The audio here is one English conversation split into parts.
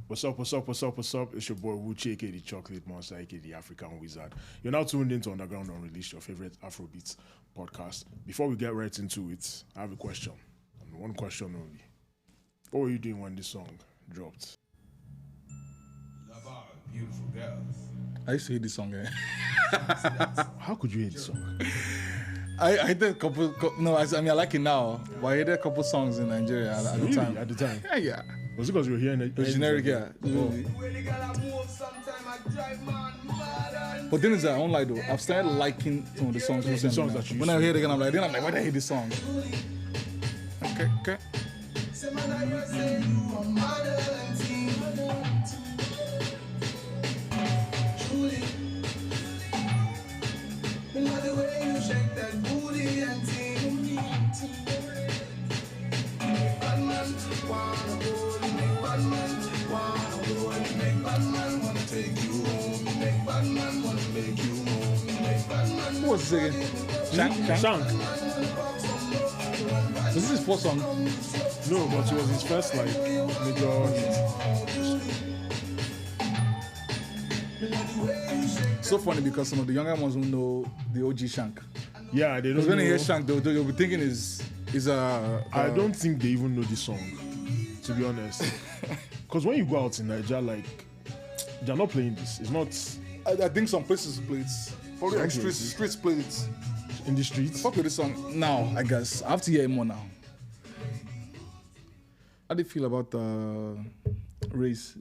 What's up, what's up, what's up, what's up? It's your boy Wuchi, aka the Chocolate Monster, aka the African Wizard. You're now tuned into Underground Unreleased, your favorite Afrobeats podcast. Before we get right into it, I have a question. And one question only. What were you doing when this song dropped? Love all beautiful girls. I used to hate this song. How could you hate this song? I did a couple. No, I mean I like it now, but I did a couple songs in Nigeria at the time. At the time? Yeah. Was it because you were hearing it? It was generic, yeah. But then it's I don't like though. I've started liking some of the songs. The songs that you when I hear it again, I'm like, why did I hate this song? Okay. Who was this again? Shank. Was this his first song? No, but it was his first major hit. So funny because some of the younger ones who know the OG Shank. Yeah, they don't Because when know. they hear Shank, they'll be thinking is I don't think they even know this song, to be honest. Because when you go out in Nigeria, they're not playing this. It's not I think some places play it. Probably like streets play it. in the streets. Fuck with this song now, I guess. I have to hear it more now. How do you feel about the race?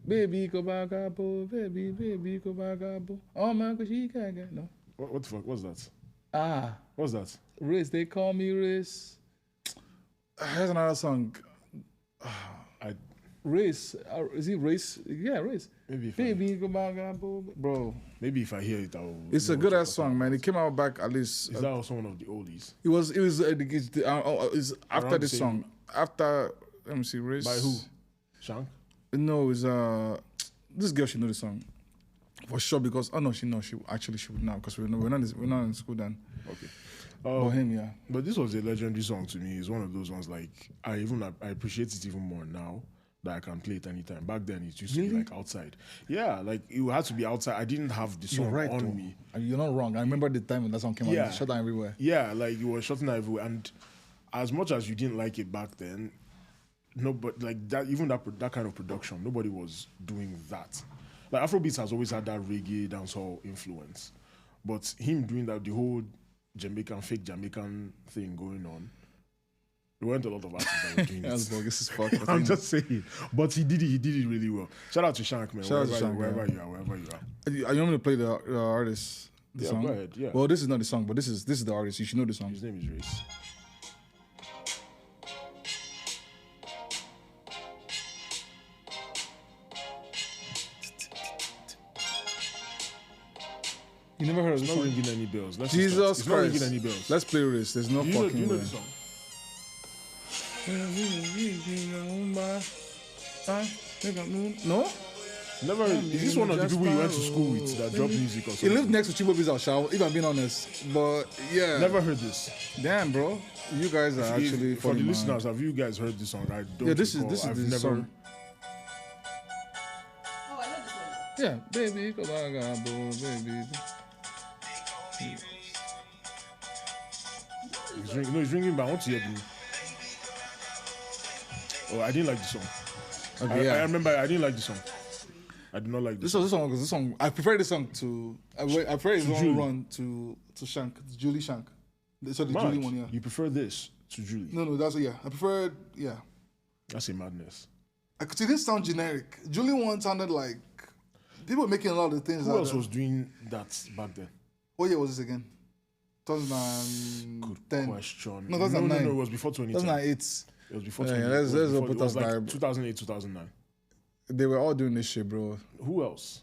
Baby, go back up, baby, go back up. Oh man, cause she can't get no. What the fuck? What's that? What's that? Race, they call me Race. Here's another song. Race, is it Race? Yeah, Race. Maybe if Baby, go back up, bro. Maybe if I hear it, I'll. It's a good ass song, man. It came out back at least. Is that also one of the oldies? It was it's after Around this the song. After let me see, Race. By who? Shank? No, it's this girl should know the song for sure because she would now because we're not in school then. Okay. But him, yeah. But this was a legendary song to me. It's one of those ones I appreciate it even more now that I can play it anytime. Back then it used to be outside. Yeah, it had to be outside. I didn't have the song on me. You're not wrong. I remember the time when that song came out. It shut down everywhere. Yeah, you were shutting down everywhere. And as much as you didn't like it back then, no, but that, even that kind of production, nobody was doing that. Afrobeats has always had that reggae dancehall influence, but him doing that, the whole fake Jamaican thing going on, there weren't a lot of artists that were doing That's it. bogus as fuck. I'm just saying, but he did it really well. Shout out to Shank, man. Shout out to Shank, wherever you are. You want me to play the artist? The song? Go ahead. Yeah. Well, this is not the song, but this is the artist. You should know the song. His name is Race. You never heard of It's this not song? ringing any bells. Jesus It's Christ. not ringing any bells. Let's play this. There's no Do fucking you know way. the song? No? Never. Is this one of the people you went to school with that dropped music or He something? lived next to Chibo Bizarre Show, if I'm being honest. But yeah. Never heard this. Damn, bro. You guys are actually For funny, the man. listeners, have you guys heard this song? I don't. Yeah, this recall. is I've the never. song. Oh, I know this one. Yeah, baby, go back, baby. It's ringing, but I want to hear the. Oh, I didn't like the song. Okay, yeah. I remember I didn't like the song. I did not like this. This song. I prefer this song to. I prefer his Julie. own run to Shank, Julie Shank. So the Mad. Julie one, yeah. You prefer this to Julie? No, that's I prefer, yeah. That's a madness. I could see this sound generic. Julie one sounded like people were making a lot of things. Who out else there. was doing that back then? What year was this again? 2010. Good question. No, 2009. No, it was before 2010. 2008. It was before. Yeah, 20, let's it was put before- it was us like there. 2008, 2009. They were all doing this shit, bro. Who else?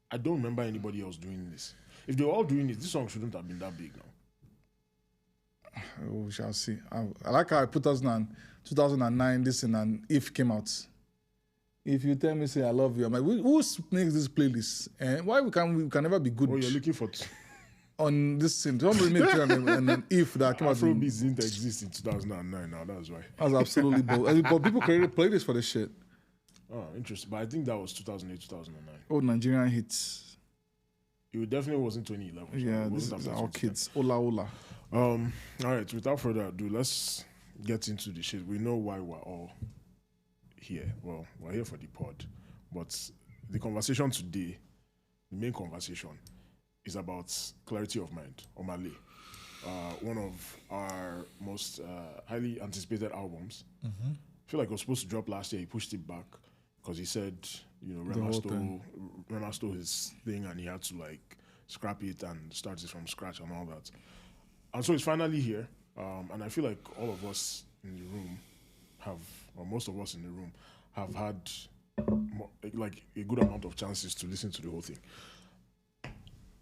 I don't remember anybody else doing this. If they were all doing it, this song shouldn't have been that big now. We shall see. I like how I put 2009, this and If came out. If you tell me, say I love you, I'm like, who makes this playlist? And why we can never be good Oh, you're looking for on this thing? Somebody made and then If that came out. Afrobeats didn't exist in 2009 now, that's why. That's absolutely bold. But people created playlists for this shit. Oh, interesting. But I think that was 2008, 2009. Oh, Nigerian hits. It definitely wasn't 2011. Yeah, It this wasn't is after our 2010. kids. Ola Ola. All right, without further ado, let's get into the shit. We know why we're all here. Well, we're here for the pod. But the conversation today, the main conversation, is about Clarity of Mind, Omah Lay. One of our most highly anticipated albums. I feel like it was supposed to drop last year. He pushed it back because he said, you know, Rema stole his thing and he had to like scrap it and start it from scratch and all that. And so it's finally here. And I feel like all of us in the room or most of us in the room have had like a good amount of chances to listen to the whole thing.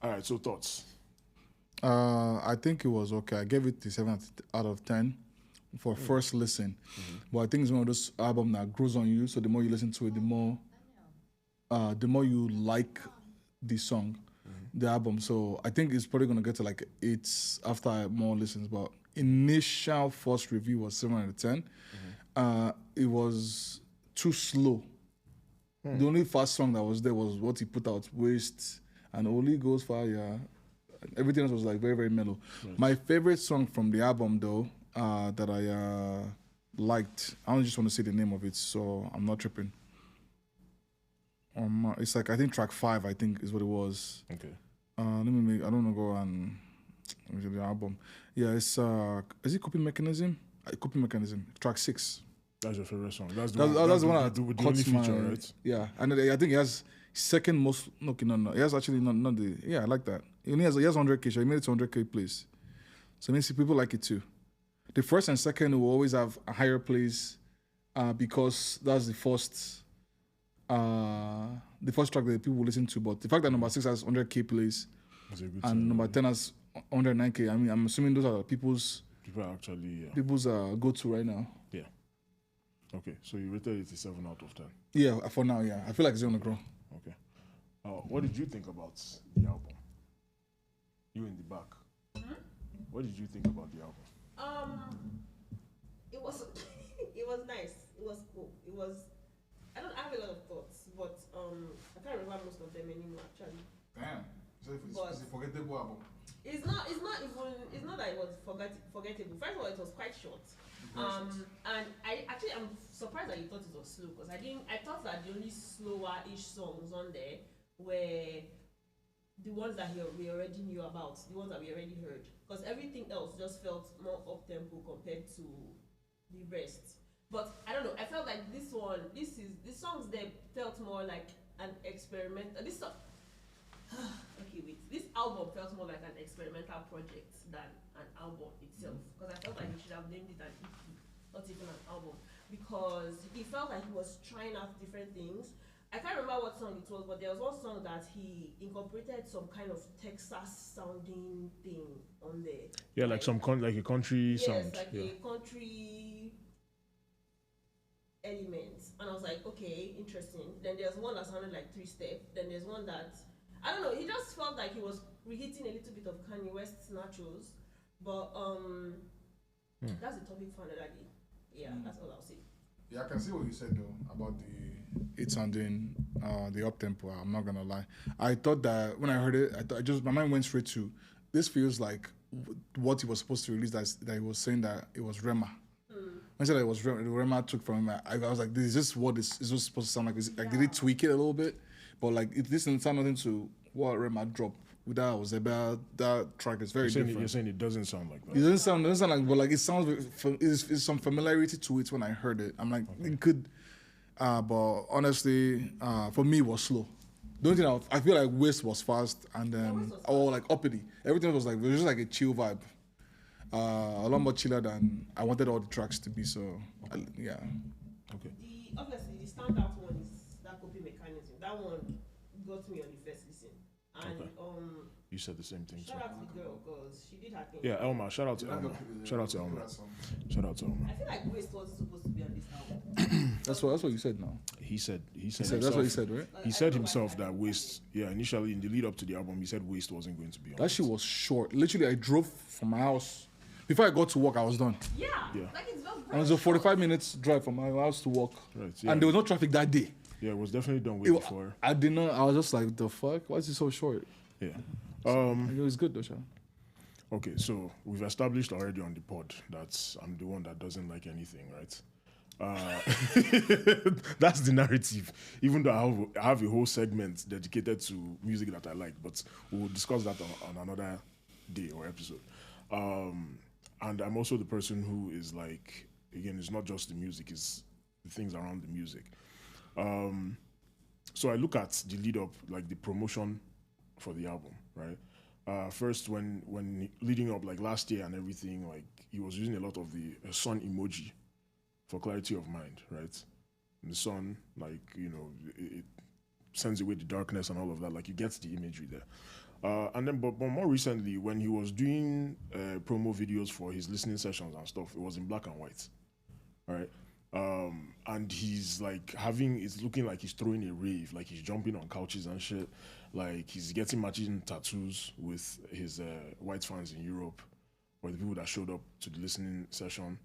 All right, so thoughts? I think it was okay. I gave it the 7 out of 10 for first listen. But I think it's one of those albums that grows on you. So the more you listen to it, the more you like the song, the album. So I think it's probably gonna get to like 8 after more listens. But initial first review was 7 out of 10. It was too slow. The only fast song that was there was what he put out, Waste, and Holy Ghost Fire. Everything else was like very, very mellow. Right. My favorite song from the album, though, that I liked, I don't just want to say the name of it, so I'm not tripping. It's like, I think track 5, I think, is what it was. Okay. I don't know, go and the album. Yeah, it's, is it Coping Mechanism? Coping Mechanism, track 6. That's your favorite song? That's the one that with the only feature, right? Yeah, and I think he has second most, no, he has actually not the, yeah, I like that. He has 100K, so he made it to 100K plays. So it means people like it too. The first and second will always have a higher plays because that's the first track that people will listen to. But the fact that number 6 has 100K plays and number 10 has 109K, I mean, I'm assuming those are people's go-to right now. Yeah. Okay, so you rated it a 7 out of 10. Yeah, for now, yeah. I feel like it's going to grow. Okay. What did you think about the album? You in the back. What did you think about the album? It was it was nice. It was cool. It was. I have a lot of thoughts, but I can't remember most of them anymore. Actually. Damn. It's a forgettable album. It's not that it was forgettable. First of all, it was quite short. And I'm surprised that you thought it was slow because I thought that the only slower-ish songs on there were the ones that we already knew about, the ones that we already heard. Because everything else just felt more up-tempo compared to the rest. But I don't know, I felt like the songs there felt more like an experiment. This album felt more like an experimental project than an album itself. Because I felt like he should have named it an EP, not even an album. Because he felt like he was trying out different things. I can't remember what song it was, but there was one song that he incorporated some kind of Texas sounding thing on there. Yeah, like a country sound. Yes, like a country element. And I was like, okay, interesting. Then there's one that sounded like 3-step. Then there's one that, I don't know, he just felt like he was reheating a little bit of Kanye West's Nachos. But that's the topic for another day. Yeah, that's all I'll say. Yeah, I can see what you said though about it sounding the up tempo. I'm not gonna lie. I thought that when I heard it, my mind went straight to this. Feels like what he was supposed to release. That he was saying that it was Rema. When I said that it was Rema took from him, I was like, this is just what is supposed to sound like. Like did he tweak it a little bit? But like this didn't sound nothing to what Rema dropped. Without was about that track is very different. You're saying it doesn't sound like that. It doesn't sound like, but like it sounds. There's some familiarity to it when I heard it. I'm like, it could, but honestly, for me, it was slow. The only thing I feel like Waste was fast, and then like uppity. Everything was like it was just like a chill vibe, a lot more chiller than I wanted all the tracks to be. So yeah. Okay. Obviously the standout one is that copy mechanism. That one got me on the first listen. And you said the same thing. Shout out to the girl because she did her thing. Yeah, Elma. Shout out to Elma. Shout out to Elma. I feel like Waste wasn't supposed to be on this album. That's what you said now. He said that's what he said, right? He said himself that Waste. Yeah, initially in the lead up to the album, he said Waste wasn't going to be on. That shit was short. Literally, I drove from my house. Before I got to work, I was done. Yeah. Like it's very And it was a 45 minutes drive from my house to work. Right, yeah. And there was no traffic that day. Yeah, it was definitely done way before. I didn't know. I was just like, the fuck? Why is it so short? Yeah. It was good though, Sha. Okay, so we've established already on the pod that I'm the one that doesn't like anything, right? That's the narrative. Even though I have a whole segment dedicated to music that I like, but we'll discuss that on another day or episode. And I'm also the person who is like, again, it's not just the music, it's the things around the music. So I look at the lead up, like the promotion for the album, right? First, when leading up, like last year and everything, like he was using a lot of the sun emoji for clarity of mind, right? And the sun, like, you know, it sends away the darkness and all of that. Like, you get the imagery there. And then, but more recently, when he was doing promo videos for his listening sessions and stuff, it was in black and white, right? And he's like it's looking like he's throwing a rave, like he's jumping on couches and shit. Like he's getting matching tattoos with his white fans in Europe, or the people that showed up to the listening session.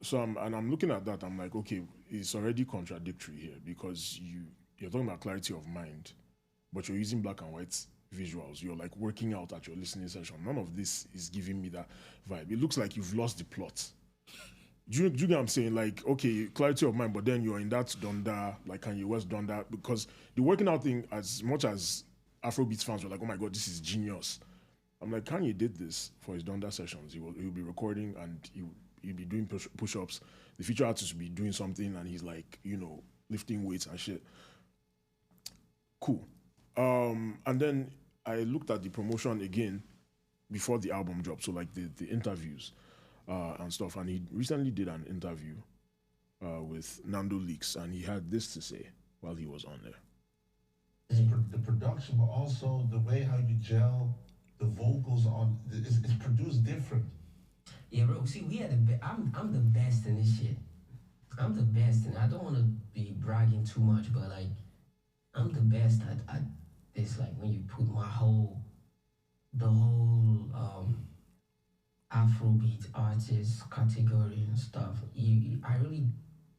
So I'm looking at that. I'm like, okay, it's already contradictory here because you're talking about clarity of mind, but you're using black and white visuals. You're like working out at your listening session. None of this is giving me that vibe. It looks like you've lost the plot. Do you get what I'm saying? Like, okay, clarity of mind, but then you're in that Donda, like Kanye West Donda, because the working out thing, as much as Afrobeats fans were like, oh my God, this is genius. I'm like, Kanye did this for his Donda sessions. He'll be recording and he'll be doing push-ups. The feature artist will be doing something and he's like, you know, lifting weights and shit. Cool. And then I looked at the promotion again before the album dropped. So like the interviews. And stuff, and he recently did an interview with Nando Leaks, and he had this to say while he was on there. The production, but also the way how you gel the vocals on, it's produced different. Yeah, bro. See, I'm the best in this shit. I'm the best, and I don't want to be bragging too much, but like, I'm the best at this. Like when you put the whole Afrobeat artist category and stuff. I really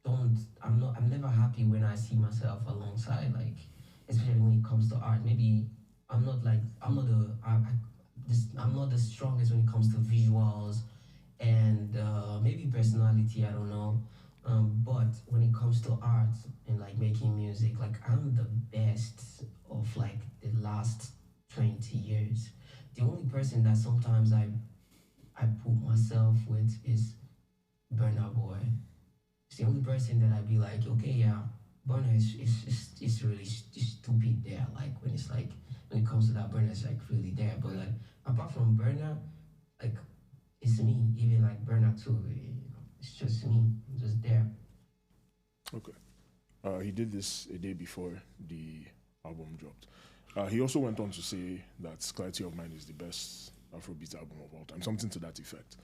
don't. I'm never happy when I see myself alongside, like, especially when it comes to art. Maybe I'm not the strongest when it comes to visuals and maybe personality. I don't know. But when it comes to art and like making music, like I'm the best of like the last 20 years. The only person that sometimes I put myself with is Burna Boy. It's the only person that I'd be like, okay, yeah, Burna is really stupid there. Like when it comes to that, Burna is like really there. But like apart from Burna, like it's me. Even like Burna too, it's just me. I'm just there. Okay. He did this a day before the album dropped. He also went on to say that Clarity of Mind is the best Afrobeat album of all time, something to that effect.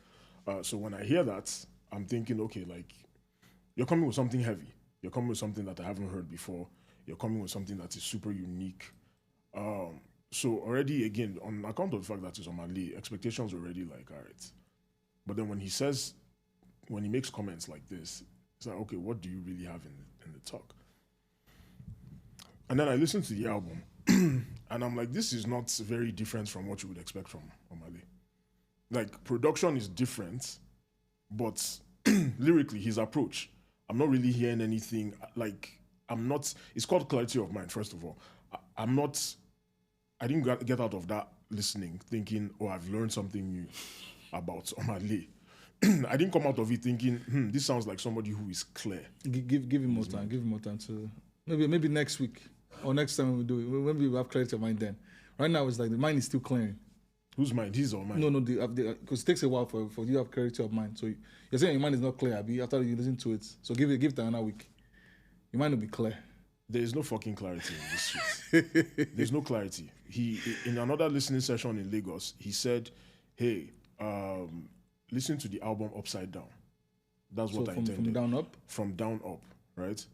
So when I hear that, I'm thinking, okay, like, you're coming with something heavy. You're coming with something that I haven't heard before. You're coming with something that is super unique. So already, again, on account of the fact that it's Omah Lay, expectations are already like, all right. But then when he makes comments like this, it's like, okay, what do you really have in the talk? And then I listened to the album, and I'm like, this is not very different from what you would expect from Omah Lay. Like, production is different, but lyrically, his approach, I'm not really hearing anything. Like, it's called Clarity of Mind, first of all. I didn't get out of that listening thinking, oh, I've learned something new about Omah Lay. I didn't come out of it thinking, this sounds like somebody who is clear. Give him more time. Give him more time to maybe next week or next time we do it. When we have clarity of mind, then. Right now, it's like the mind is still clearing. Whose mind? His or mine? No, because it takes a while for you to have clarity of mind. So you're saying your mind is not clear, Abi, after you listen to it. So give it another week. Your mind will be clear. There is no fucking clarity in this shit. There's no clarity. He, in another listening session in Lagos, he said, hey, listen to the album upside down. That's what I intended. From down up? From down up, right?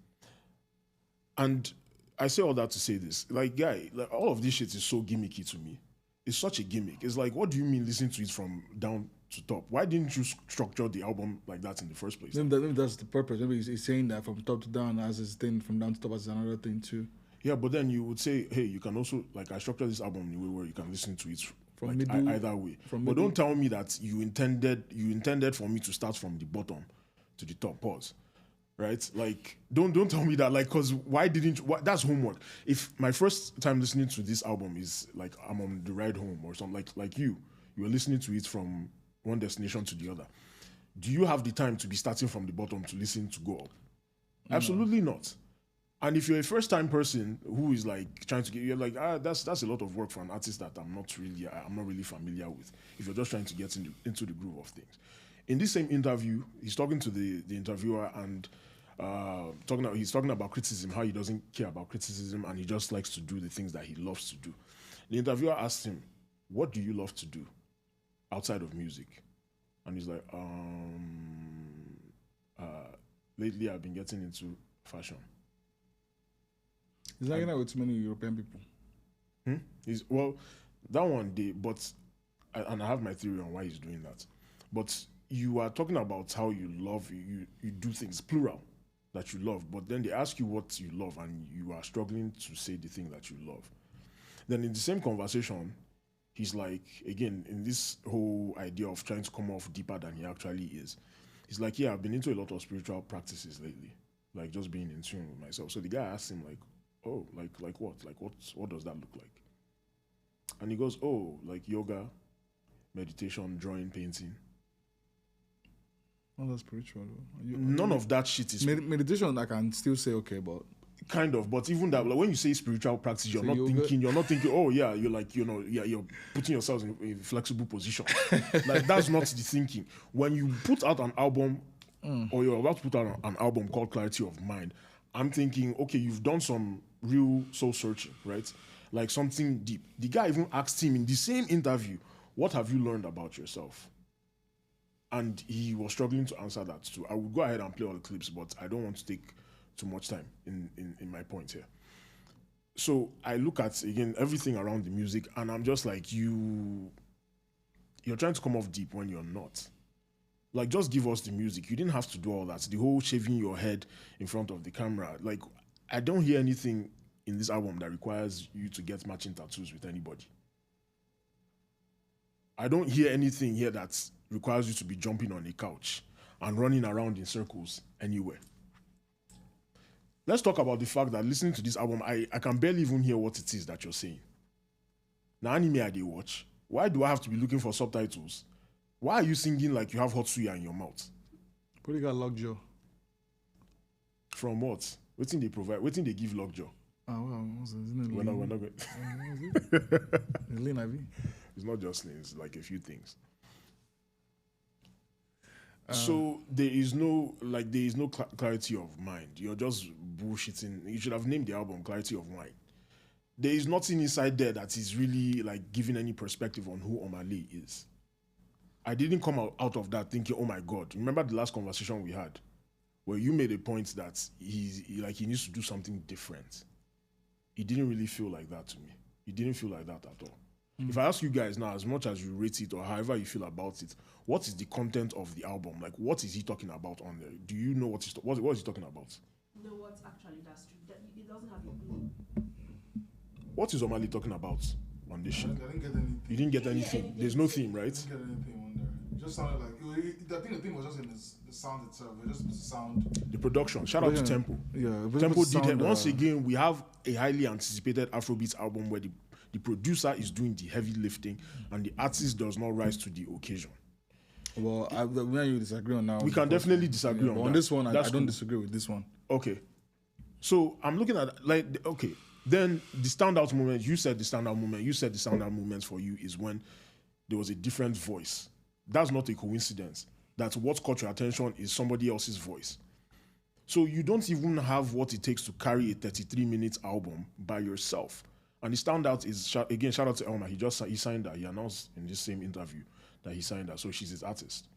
And I say all that to say this. Like, guy, all of this shit is so gimmicky to me. It's such a gimmick. It's like, what do you mean listen to it from down to top. Why didn't you structure the album like that in the first place? Maybe that's the purpose. Maybe he's saying that from top to down as his thing, from down to top as another thing too. Yeah, but then you would say, hey, you can also, like, I structured this album in a way where you can listen to it From like, middle- either way. from But middle- don't tell me that you intended for me to start from the bottom to the top. Pause. Right? Like, don't tell me that, like, because why didn't you, that's homework. If my first time listening to this album is like I'm on the ride home or something, like you were listening to it from one destination to the other, do you have the time to be starting from the bottom to listen to go up? Absolutely not. And if you're a first-time person who is like trying to get, you're like, that's a lot of work for an artist that I'm not really familiar with. If you're just trying to get into the groove of things. In this same interview, he's talking to the interviewer and he's talking about criticism, how he doesn't care about criticism and he just likes to do the things that he loves to do. The interviewer asked him, "What do you love to do outside of music?" And he's like, lately I've been getting into fashion. He's hanging out with too many European people. That one day, but and I have my theory on why he's doing that. But you are talking about how you love, you do things, plural, that you love, but then they ask you what you love and you are struggling to say the thing that you love. Then in the same conversation, he's like, again, in this whole idea of trying to come off deeper than he actually is, he's like, yeah, I've been into a lot of spiritual practices lately, like just being in tune with myself. So the guy asked him, like, oh, like what? Like what does that look like? And he goes, oh, like yoga, meditation, drawing, painting. Not that spiritual though. None of that shit is Meditation I can still say okay, but kind of, but even that, like when you say spiritual practice, you're So not yoga- thinking, oh yeah, you're like, you're putting yourself in a flexible position. Like that's not the thinking. When you put out an album, or you're about to put out an album called Clarity of Mind, I'm thinking, okay, you've done some real soul searching, right? Like something deep. The guy even asked him in the same interview, what have you learned about yourself? And he was struggling to answer that too. I would go ahead and play all the clips, but I don't want to take too much time in my point here. So I look at, again, everything around the music, and I'm just like, you're trying to come off deep when you're not. Like, just give us the music. You didn't have to do all that. The whole shaving your head in front of the camera. Like, I don't hear anything in this album that requires you to get matching tattoos with anybody. I don't hear anything here that requires you to be jumping on a couch and running around in circles anywhere. Let's talk about the fact that listening to this album, I can barely even hear what it is that you're saying. Now, anime I dey watch. Why do I have to be looking for subtitles? Why are you singing like you have hot suya in your mouth? probably got lockjaw. From what? Wetin they provide? Wetin they give lockjaw? Well, isn't it We're not going. Lean IV. It's not just Lean, it's like a few things. So there is no clarity of mind. You're just bullshitting. You should have named the album Clarity of Mind. There is nothing inside there that is really like giving any perspective on who Omah is. I didn't come out of that thinking, oh my God. Remember the last conversation we had where you made a point that he needs to do something different. It didn't really feel like that to me. It didn't feel like that at all. If I ask you guys now, as much as you rate it or however you feel about it, what is the content of the album? Like, what is he talking about on there? Do you know what is he talking about? You know what? Actually, that's true. It doesn't have a clue. What is Omah talking about on this shit? I didn't get anything. You didn't get anything. There's no theme, right? I didn't get anything on there. It just sounded like I think the thing was just in the sound itself. It was just the sound. The production. Shout out to Tempo. Yeah, Tempo did it. Once again, we have a highly anticipated Afrobeats album where the producer is doing the heavy lifting and the artist does not rise to the occasion. Well, me and you disagree on that. We can definitely disagree on but that. on this one, I That's don't cool. disagree with this one. Okay. So I'm looking at then the standout moment, you said the standout moment for you is when there was a different voice. That's not a coincidence. That's what caught your attention is somebody else's voice. So you don't even have what it takes to carry a 33-minute album by yourself. And the standout is, again, shout out to Omah. He signed that. He announced in this same interview that he signed that. So she's his artist.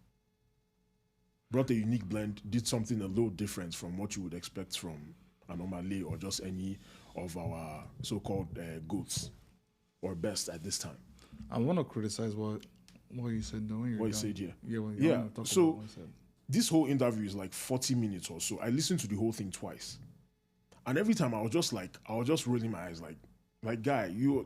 Brought a unique blend, did something a little different from what you would expect from an Omah or just any of our so-called GOATs or best at this time. I want to criticize what What you said, though, when you're What you done. said here. Yeah, when Yeah, you talk so- about what you said. This whole interview is like 40 minutes or so. I listened to the whole thing twice. And every time I was just rolling my eyes like guy, you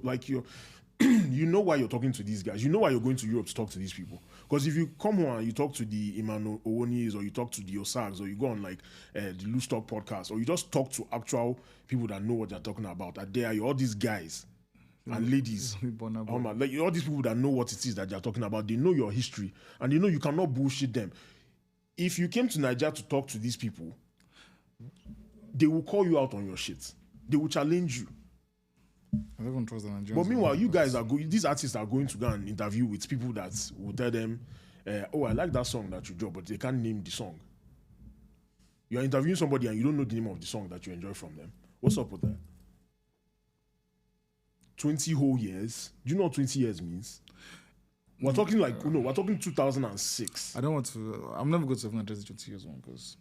you know why you're talking to these guys. You know why you're going to Europe to talk to these people. Because if you come here and you talk to the Imano Owonis or you talk to the Osags or you go on like the Loose Talk podcast or you just talk to actual people that know what they're talking about, that they are all these guys and ladies. Burna Boy. Like all these people that know what it is that they're talking about, they know your history and they know you cannot bullshit them. If you came to Nigeria to talk to these people, they will call you out on your shit. They will challenge you. I don't even trust the Nigerians. But meanwhile, you guys these artists are going to go and interview with people that will tell them, oh, I like that song that you dropped, but they can't name the song. You're interviewing somebody and you don't know the name of the song that you enjoy from them. What's up with that? 20 whole years. Do you know what 20 years means? We're talking we're talking 2006. I don't want to. I'm never going to even address the 20 years one because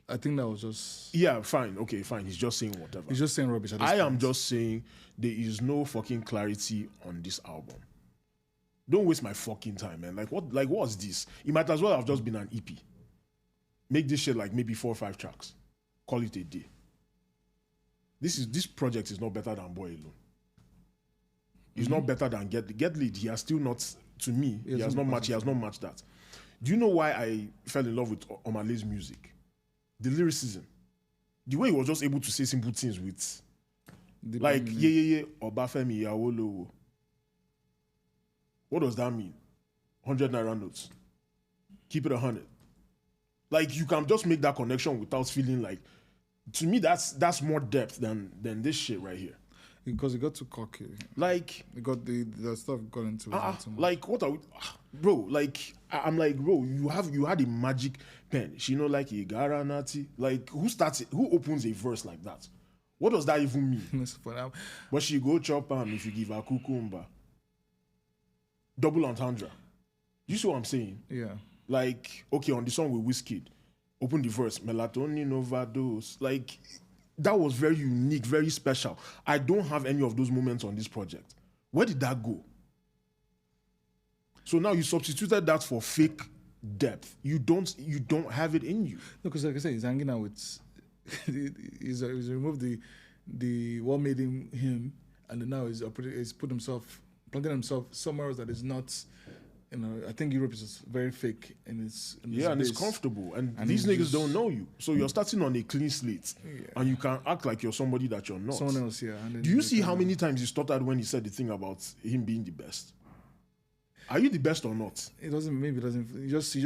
I think that was just. Yeah, fine. Okay, fine. He's just saying whatever. He's just saying rubbish. At this I am point. just saying there is no fucking clarity on this album. Don't waste my fucking time, man. What's this? It might as well have just been an EP. Make this shit like maybe 4 or 5 tracks. Call it a day. This project is not better than Boy Alone. It's not better than Get Lead. He has still not, to me, he has not matched that. Do you know why I fell in love with Omah's music? The lyricism. The way he was just able to say simple things with Obafemi Awolowo. What does that mean? 100 naira notes. Keep it 100. Like you can just make that connection without feeling like. To me, that's more depth than this shit right here. Because it got too cocky. Like It got the stuff got into it. Too much. like what are we, bro? Like I'm like, bro, you had a magic pen. She know like a garanati. Like who opens a verse like that? What does that even mean? It's funny. But she go chop if you give her cucumber. Double entendre. You see what I'm saying? Yeah. Like, okay, on the song with Wizkid, open the verse, melatonin overdose. Like, that was very unique, very special. I don't have any of those moments on this project. Where did that go? So now you substituted that for fake depth. You don't have it in you. No, because like I said, he's hanging out with. he's removed the what made him, and then now he's planting himself somewhere else that is not. You know, I think Europe is just very fake and it's and it's comfortable. And these he's niggas just- don't know you. So you're starting on a clean slate. And you can act like you're somebody that you're not. someone else here. And then Do you they see how come many times he stuttered when he said the thing about him being the best? Are you the best or not? It doesn't. Maybe it doesn't.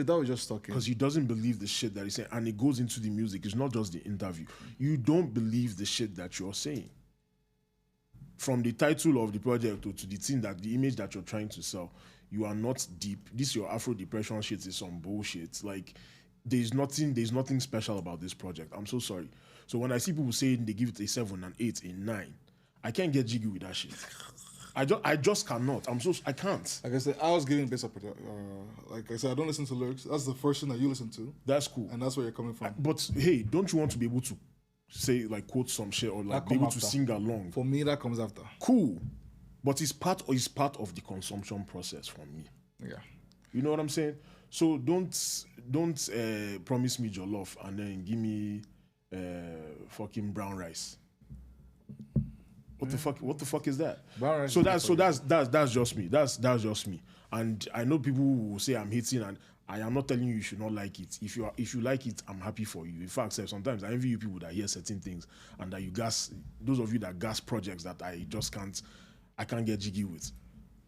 That was just talking. Because he doesn't believe the shit that he's saying. And it goes into the music. It's not just the interview. You don't believe the shit that you're saying. From the title of the project to the thing that the image that you're trying to sell, you are not deep. This your Afro depression shit is some bullshit. Like there's nothing special about this project. I'm so sorry. So when I see people saying they give it a 7, an 8, a 9, I can't get jiggy with that shit. I just cannot. I can't. Like I said, I was giving based up. Like I said, I don't listen to lyrics. That's the first thing that you listen to, That's cool. and that's where you're coming from. But hey, don't you want to be able to say like quote some shit or like That be come able to after. sing along? For me, that comes after. Cool. But it's part of the consumption process for me. Yeah. You know what I'm saying? So don't promise me jollof and then give me fucking brown rice. What the fuck is that? Brown rice So is that's just me. That's just me. And I know people who say I'm hating, and I am not telling you should not like it. If you like it, I'm happy for you. In fact, sometimes I envy you people that hear certain things and that you gas. Those of you that gas projects that I can't get jiggy with.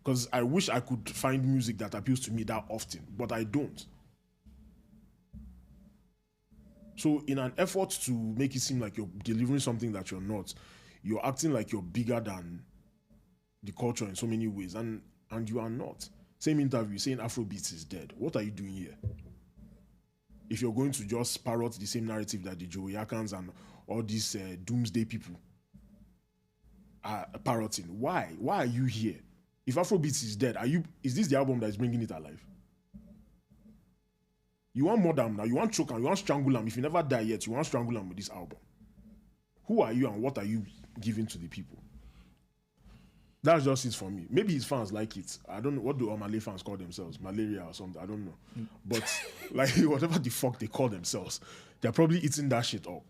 Because I wish I could find music that appeals to me that often, but I don't. So in an effort to make it seem like you're delivering something that you're not, you're acting like you're bigger than the culture in so many ways, and you are not. Same interview saying Afrobeats is dead. What are you doing here? If you're going to just parrot the same narrative that the Joey Akans and all these doomsday people are parroting, why are you here? If Afrobeats is dead, is this the album that is bringing it alive? You want more than now, you want choke him, you want strangle him. If you never die yet, you want strangle him with this album. Who are you and what are you giving to the people? That's just it for me. Maybe his fans like it. I don't know. What do Omah fans call themselves? Malaria or something? I don't know. But like whatever the fuck they call themselves, they're probably eating that shit up.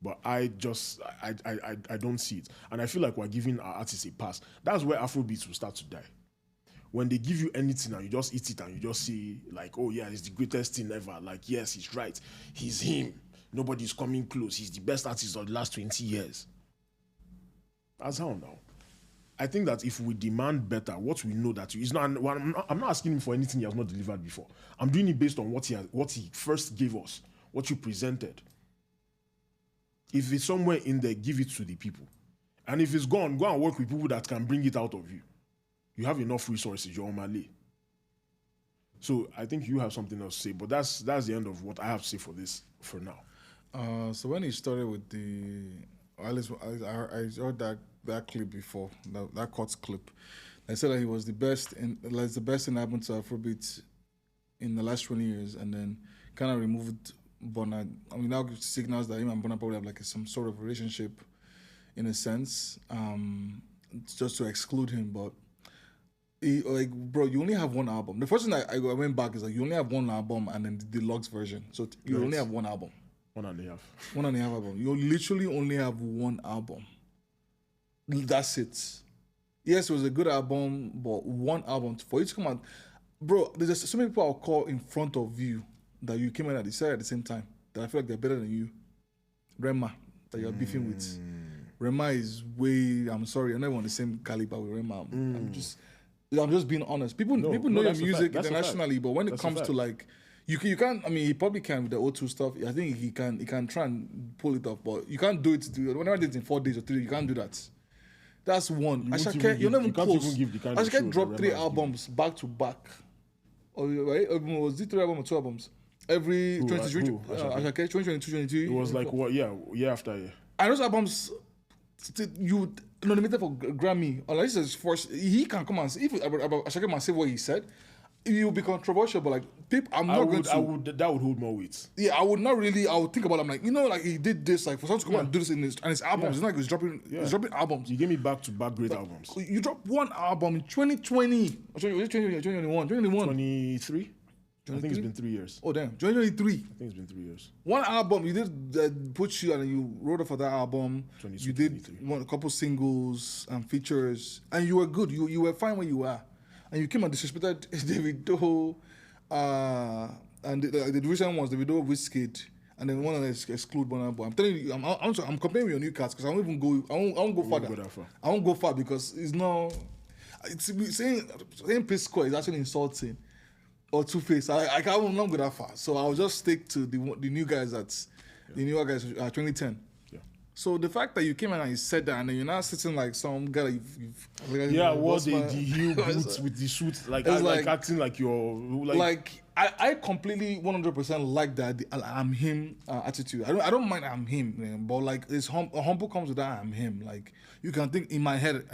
But I don't see it. And I feel like we're giving our artists a pass. That's where Afrobeats will start to die. When they give you anything and you just eat it and you just say like, oh yeah, it's the greatest thing ever. Like, yes, he's right. He's him. Nobody's coming close. He's the best artist of the last 20 years. That's how now. I think that if we demand better, what we know that is not, I'm not asking him for anything he has not delivered before. I'm doing it based on what he first gave us, what you presented. If it's somewhere in there, give it to the people. And if it's gone, go and work with people that can bring it out of you. You have enough resources, you're Omah. So I think you have something else to say, but that's the end of what I have to say for this for now. So when he started with I heard that clip before, that Cuts clip. They said that he was the best in that happened to Afrobeats in the last 20 years, and then kind of removed Burna. I mean, now signals that him and Burna probably have like some sort of relationship, in a sense, just to exclude him. But like, bro, you only have one album. The first thing I went back is like, you only have one album and then the deluxe version. So you only have one album. 1.5. 1.5 album. You literally only have one album. That's it. Yes, it was a good album, but one album for you to come out, bro. There's just so many people I'll call in front of you that you came out at the same time that I feel like they're better than you. Rema, that you're beefing with. Rema is way. I'm sorry, I'm not on the same caliber with Rema. I'm just being honest. People know your music internationally, but when it comes to like, you can't. I mean, he probably can with the O2 stuff. I think he can try and pull it off, but you can't do it. Whenever I did it in 4 days or 3 days, you can't do that. That's one. You're not even close. Ashake dropped 3 albums back to back. Or right? Was it 3 albums or 2 albums? Every 2022, 2023. It was like what? Yeah, year after year. And those albums, you nominated for Grammy. Unless it's first, he can come and say, if Ashake can say what he said, it will be controversial. But like, people, that would hold more weight. Yeah, I would not really. I would think about it. I'm like, like he did this. Like for someone to come and do this in his albums, it's not like he's dropping albums. You gave me back-to-back great albums. You dropped one album in 2020. Was it 2021? 23. I think it's been 3 years. Oh damn, 2023. I think it's been 3 years. One album you did put you and you wrote it for that album. You did a couple singles and features, and you were good. You were fine where you were, and you came and disrespected Davido, and the recent ones Davido, Wizkid, and then one of them exclude Burna Boy. I'm telling you, I'm comparing with your new cats because I won't even go. I won't go further. I won't go far because it's not. It's saying P Square is actually insulting. Or Two-Face. I can't not go that far. So I'll just stick to the new guys the newer guys 2010. Yeah. So the fact that you came in and you said that and then you're not sitting like some guy the heel boots with the suit like acting like you're like I completely 100% like that I'm him attitude. I don't mind I'm him, man, but like it's humble comes with that I'm him. Like you can think in my head,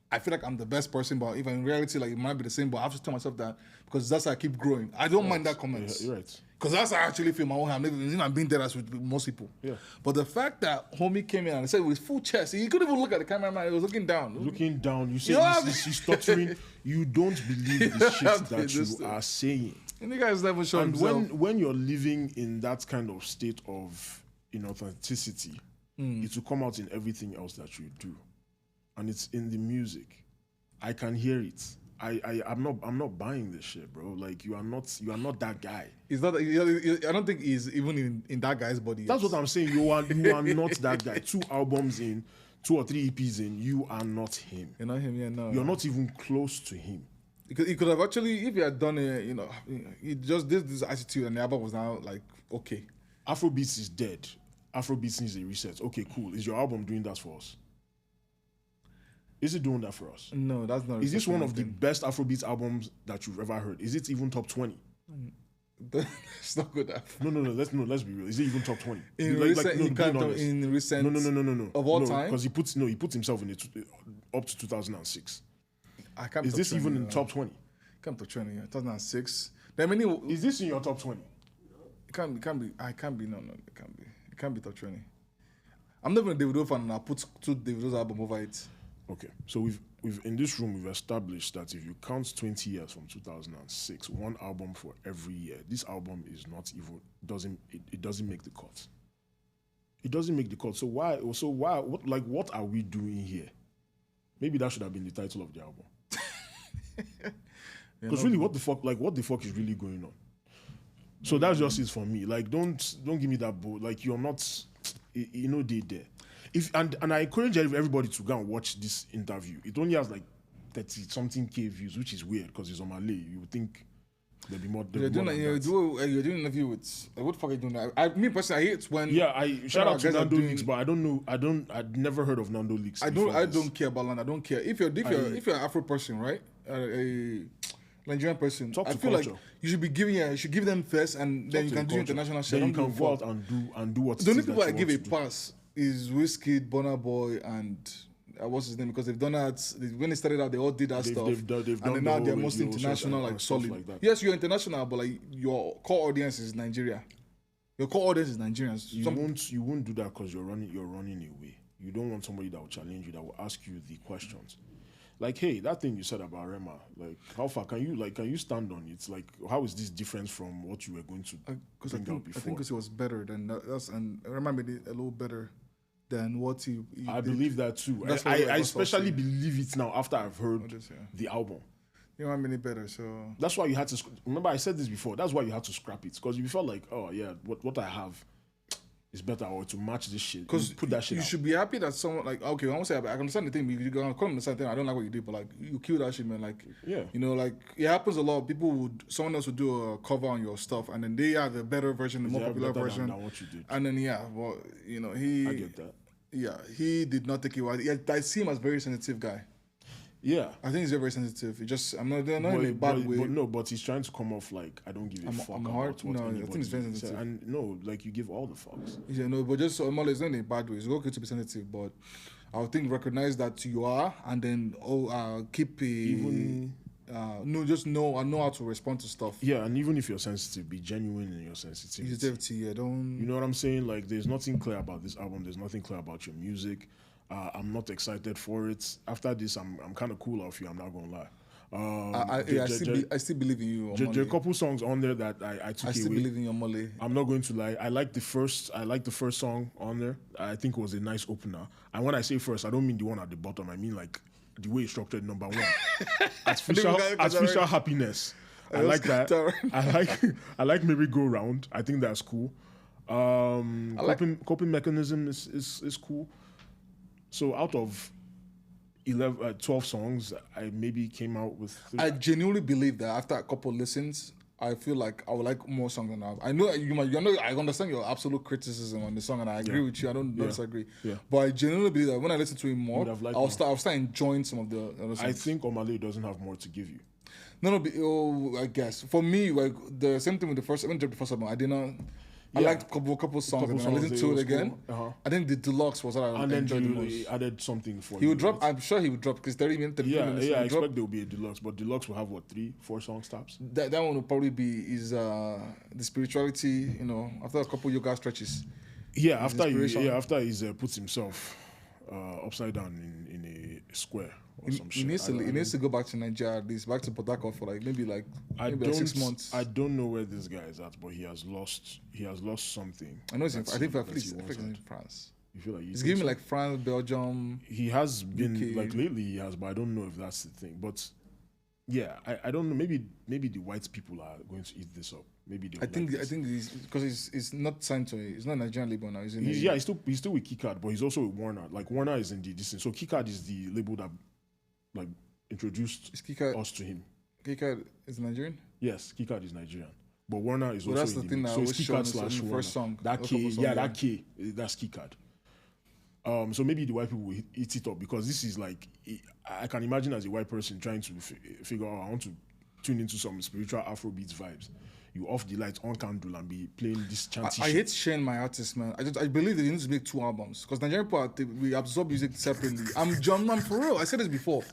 I feel like I'm the best person, but if in reality, like it might be the same, but I have to tell myself that because that's how I keep growing. I don't mind that comment. You're right. Because that's how I actually feel my own hand. I'm being dead as with most people. Yeah. But the fact that homie came in and said with full chest, he couldn't even look at the cameraman. He was looking down. Looking down. You say he's stuttering. You don't believe the shit that you are saying. And the guy's never shown himself. When you're living in that kind of state of inauthenticity, it will come out in everything else that you do. And it's in the music. I can hear it. I'm not buying this shit, bro. Like you are not that guy. It's not. I don't think he's even in that guy's body. That's what I'm saying. You are not that guy. 2 albums in, 2 or 3 EPs in, you are not him. You're not him. Yeah, no. You're not even close to him. He could have actually, if he had done it, he just did this attitude, and the album was now like okay. Afrobeats is dead. Afrobeats needs a reset. Okay, cool. Is your album doing that for us? Is it doing that for us? No, that's not. Is this one of the best Afrobeats albums that you've ever heard? Is it even top 20? It's not good. No. Let's be real. Is it even top 20? In recent, No. Of all time, because he puts himself in it up to 2006. Is this even in top 20? Come to 20. 2006. Is this in your top 20? It can't be. I can't be. No. It can't be. It can't be top 20. I'm not even a Davido fan, and I put 2 Davido's album over it. Okay, so we've in this room we've established that if you count 20 years from 2006, one album for every year, this album is not even it doesn't make the cut. It doesn't make the cut. So why? What are we doing here? Maybe that should have been the title of the album. Because really, what the fuck is really going on? So that's just it for me. Like, don't give me that bull. Like, you're not, they there. And I encourage everybody to go and watch this interview. It only has like 30 something K views, which is weird because it's on Malay. You would think there'd be more. You're doing an interview with what the fuck are you doing? Me personally, I hate when shout out to Nando Leaks, but I'd never heard of Nando Leaks. I don't care about London. I don't care if you're an Afro person, right? A Nigerian person. I feel like you should be you should give them first, and then you can do international shit. Then you can go out and do what. The only people I give a pass is Wizkid, Burna Boy, and what's his name? Because they've done that when they started out, they all did that stuff. They've and then now they're mostly international, like solid. Like that. Yes, you're international, but like your core audience is Nigeria. Your core audience is Nigerians. You won't do that because you're running away. You don't want somebody that will challenge you, that will ask you the questions. Like, hey, that thing you said about Rema, like, how far can you stand on it? Like, how is this different from what you were going to bring out before? I think it was better than that, and Rema made it a little better than what he I believe that too. I especially believe it now after I've heard the album. You want many better, so that's why you had to. Remember, I said this before. That's why you had to scrap it because you felt like, oh yeah, what I have is better, or to match this shit. Because put that shit. You out. Should be happy that someone like I won't say I understand the thing. You can call the same thing. I don't like what you did, but like you kill that shit, man. Like like it happens a lot. Someone else would do a cover on your stuff, and then they have a better version, the more popular version. Than what you did. And then he. I get that. Yeah, he did not take it well. Yeah, I see him as a very sensitive guy. Yeah, I think he's very sensitive. I'm not in a bad way. But he's trying to come off like I don't give a fuck about what anybody. I think he's very sensitive. And no, like you give all the fucks. Yeah, no, but just Omah is not in a bad way. It's okay to be sensitive, but I would think recognize that you are, and then keep know how to respond to stuff. Yeah, and even if you're sensitive, be genuine in your sensitivity. Yeah, don't. You know what I'm saying? Like, there's nothing clear about this album. There's nothing clear about your music. I'm not excited for it. After this, I'm kind of cool off you. I'm not gonna lie. I still believe in you. There are a couple songs on there that I took away. I still believe in your Molly. I'm not going to lie. I like the first song on there. I think it was a nice opener. And when I say first, I don't mean the one at the bottom. I mean like the way it's structured. Number one, artificial happiness. I like that. I like Merry Go Round. I think that's cool. Coping mechanism is cool. So out of 12 songs, I maybe came out with 3. I genuinely believe that after a couple listens, I feel like I would like more songs than that. I know I understand your absolute criticism on the song, and I agree with you. I don't disagree. Yeah. But I genuinely believe that when I listen to it more, I'll start enjoying some of the other songs. I think Omah doesn't have more to give you. No, I guess for me, like the same thing with the first. When I dropped the first album, I did not. I liked a couple songs, and then I listened to it again. Cool. I think the deluxe was what I enjoyed the most. He added something for he would drop. I'm sure he would drop because 30 minutes. I expect there will be a deluxe, but deluxe will have 3-4 songs tops. That one will probably be the spirituality. After a couple yoga stretches. Yeah, after he's puts himself upside down in a square. He needs to go back to Nigeria, at least back to Port Harcourt for maybe 6 months. I don't know where this guy is at, but he has lost something. I know he's in France. You feel like he's giving me France, Belgium. He has been UK. Lately he has, but I don't know if that's the thing. But yeah, I don't know. Maybe the white people are going to eat this up. Maybe I think because he's not signed to it's not Nigerian label now. He's still with Keycard, but he's also with Warner. Like Warner is in the distance. So Keycard is the label that introduced us to him. Keycard is Nigerian? Yes, Keycard is Nigerian. But Warner is also that's the thing that so was it's shown Keycard / in the first song. That K, that's Keycard. So maybe the white people will eat it up because this is like, I can imagine as a white person trying to figure out, I want to tune into some spiritual Afrobeats vibes. You off the lights, on candle, and be playing this chanty I hate sharing my artists, man. I believe they need to make 2 albums because Nigerian people, we absorb music separately. I'm for real. I said this before.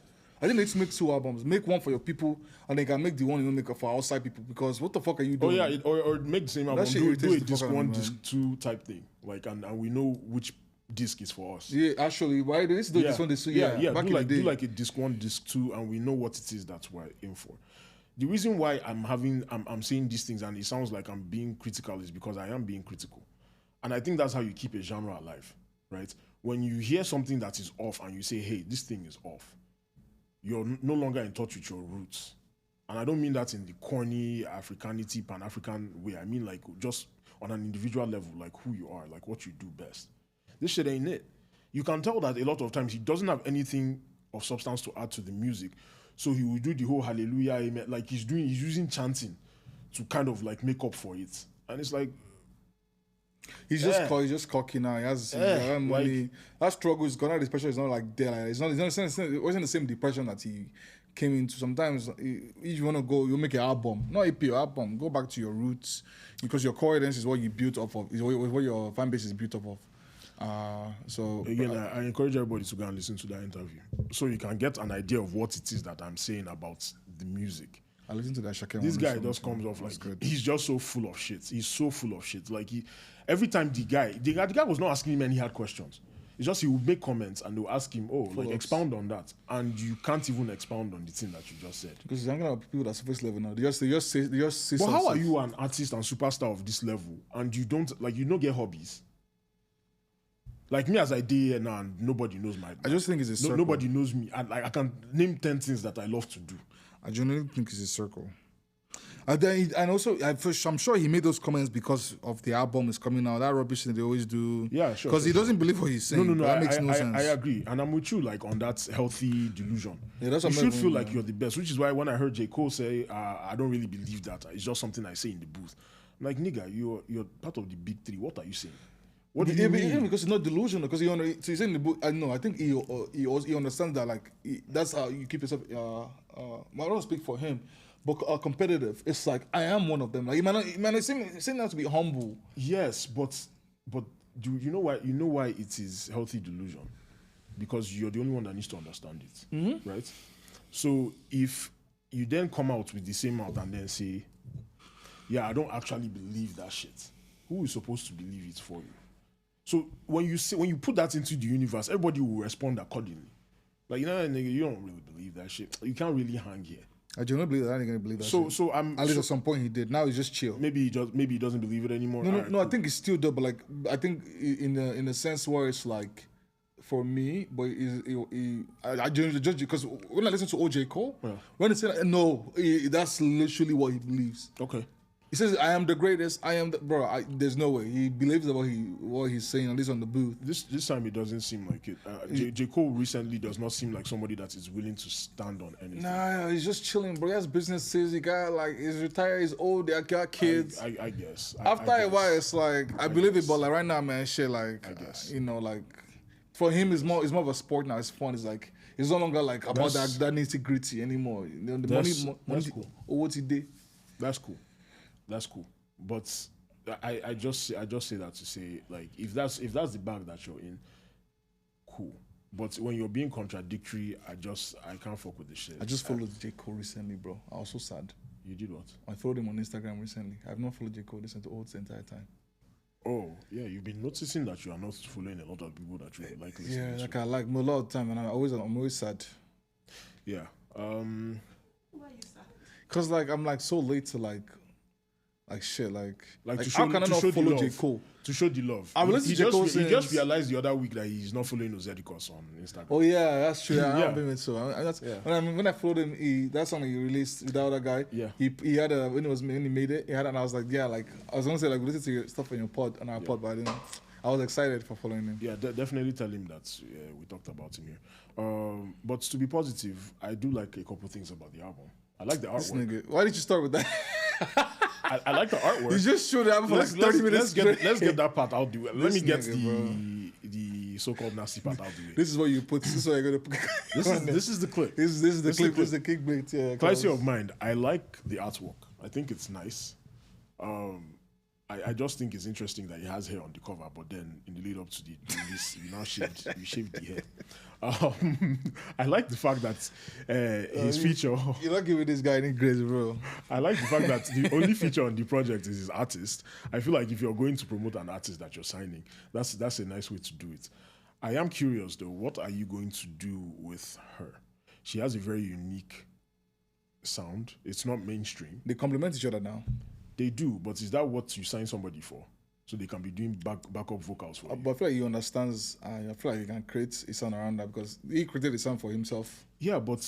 I think they need to make 2 albums. Make one for your people, and they can make the one you don't make for outside people. Because what the fuck are you doing? Oh yeah, or make the same album. Do a disc 1, disc 2 type thing. Like, and we know which disc is for us. Yeah, actually, why they used to do this one? This yeah, back do in the day. like a disc 1, disc 2, and we know what it is that we're in for. The reason why I'm saying these things and it sounds like I'm being critical is because I am being critical. And I think that's how you keep a genre alive, right? When you hear something that is off and you say, hey, this thing is off, you're no longer in touch with your roots. And I don't mean that in the corny Africanity, Pan-African way. I mean like just on an individual level, like who you are, like what you do best. This shit ain't it. You can tell that a lot of times he doesn't have anything of substance to add to the music. So he will do the whole hallelujah, amen. Like he's using chanting to kind of like make up for it. And it's like, he's just cocky now. He has money. like, that struggle is gone. That depression is not like there. Like, it wasn't the same depression that he came into. Sometimes if you want to go, you make an album, not EP, your album. Go back to your roots because your core audience is what you built off of. Is what your fan base is built off of. So again, I encourage everybody to go and listen to that interview so you can get an idea of what it is that I'm saying about the music. I listened to that Shaka. This guy just comes off like he's just so full of shit. He's so full of shit. Like every time the guy was not asking him any hard questions. It's just he would make comments and they'll ask him, expound on that, and you can't even expound on the thing that you just said. Because he's hanging out with people that's surface level now. They just say. But how are you an artist and superstar of this level and you don't get hobbies? Like me as I did here now, and nobody knows my. I just think it's a circle. Nobody knows me. I can name 10 things that I love to do. I genuinely think it's a circle. And also, I'm sure he made those comments because of the album is coming out. That rubbish that they always do. Yeah, sure. Because he doesn't believe what he's saying. No. That makes no sense. I agree, and I'm with you like on that healthy delusion. Yeah, that's you what should feel like you're the best, which is why when I heard J. Cole say, "I don't really believe that. It's just something I say in the booth." I'm like, nigga, you're part of the big three. What are you saying? What do you mean? Even because he's not delusional. Because he's in the book. I think he understands that that's how you keep yourself. I don't speak for him, but competitive. It's like I am one of them. Like it might not seem not to be humble. Yes, but do you know why? You know why it is healthy delusion? Because you're the only one that needs to understand it, right? So if you then come out with the same mouth and then say, "Yeah, I don't actually believe that shit," who is supposed to believe it for you? So when you put that into the universe, everybody will respond accordingly. Like, you know, nigga, you don't really believe that shit. You can't really hang here. I do not believe that. I ain't gonna believe that. So I'm at least at some point he did. Now he's just chill. Maybe he doesn't believe it anymore. No, Cool. I think it's still dope. But like, I think in a sense where it's like, for me, but I genuinely judge it because when I listen to OJ Cole, when he said that's literally what he believes. Okay. He says, "I am the greatest. I am the bro." There's no way he believes what he's saying, at least on the booth. This time it doesn't seem like it. J. Cole recently does not seem like somebody that is willing to stand on anything. Nah, he's just chilling, bro. He has businesses. He got he's retired. He's old. They got kids. I guess. After a while, it's like I believe it, but like right now, man, shit. Like I guess for him, it's more of a sport now. It's fun. It's like it's no longer like about that nitty gritty anymore. The money, cool. What he did. That's cool. But I just say that to say, like, if that's the bag that you're in, cool. But when you're being contradictory, I can't fuck with the shit. I just followed J. Cole recently, bro. I was so sad. You did what? I followed him on Instagram recently. I've not followed J. Cole this entire time. Oh, yeah, you've been noticing that you are not following a lot of people that you like listening to. Yeah, like I like a lot of time, and I'm always sad. Yeah. Why are you sad? Cause like I'm like so late to like shit like to show, how can I to not show follow the J. love, Cole? to show the love. I will listen to J. Cole he just realized the other week that he's not following Ozedicos on Instagram. Oh yeah, that's true. I Yeah. don't believe it. So when I followed him, that song he released with that other guy. Yeah. He had when he made it, he had, and I was like, yeah, like I was gonna say like listen to your stuff on your pod on our pod, but I didn't. I was excited for following him. Yeah, definitely tell him that we talked about him here. But to be positive, I do like a couple things about the album. I like the This artwork. nigga, why did you start with that? I like the artwork. You just showed the album for like 30 minutes. Let's get that part out the way. Let This me get nigga, the so-called nasty part out the way. This is what you put. This is what you're gonna put. This is the clip. This is the clip. This is the kickbait. Yeah. Clarity of mind. I like the artwork. I think it's nice. I just think it's interesting that he has hair on the cover, but then in the lead up to the release, you shaved the hair. I like the fact that his feature. You're not giving this guy any grace, bro. I like the fact that the only feature on the project is his artist. I feel like if you're going to promote an artist that you're signing, that's a nice way to do it. I am curious though, what are you going to do with her? She has a very unique sound. It's not mainstream. They complement each other now. They do, but is that what you sign somebody for? So they can be doing backup vocals for you? But I feel like he understands. I feel like he can create a sound around that because he created a sound for himself. Yeah, but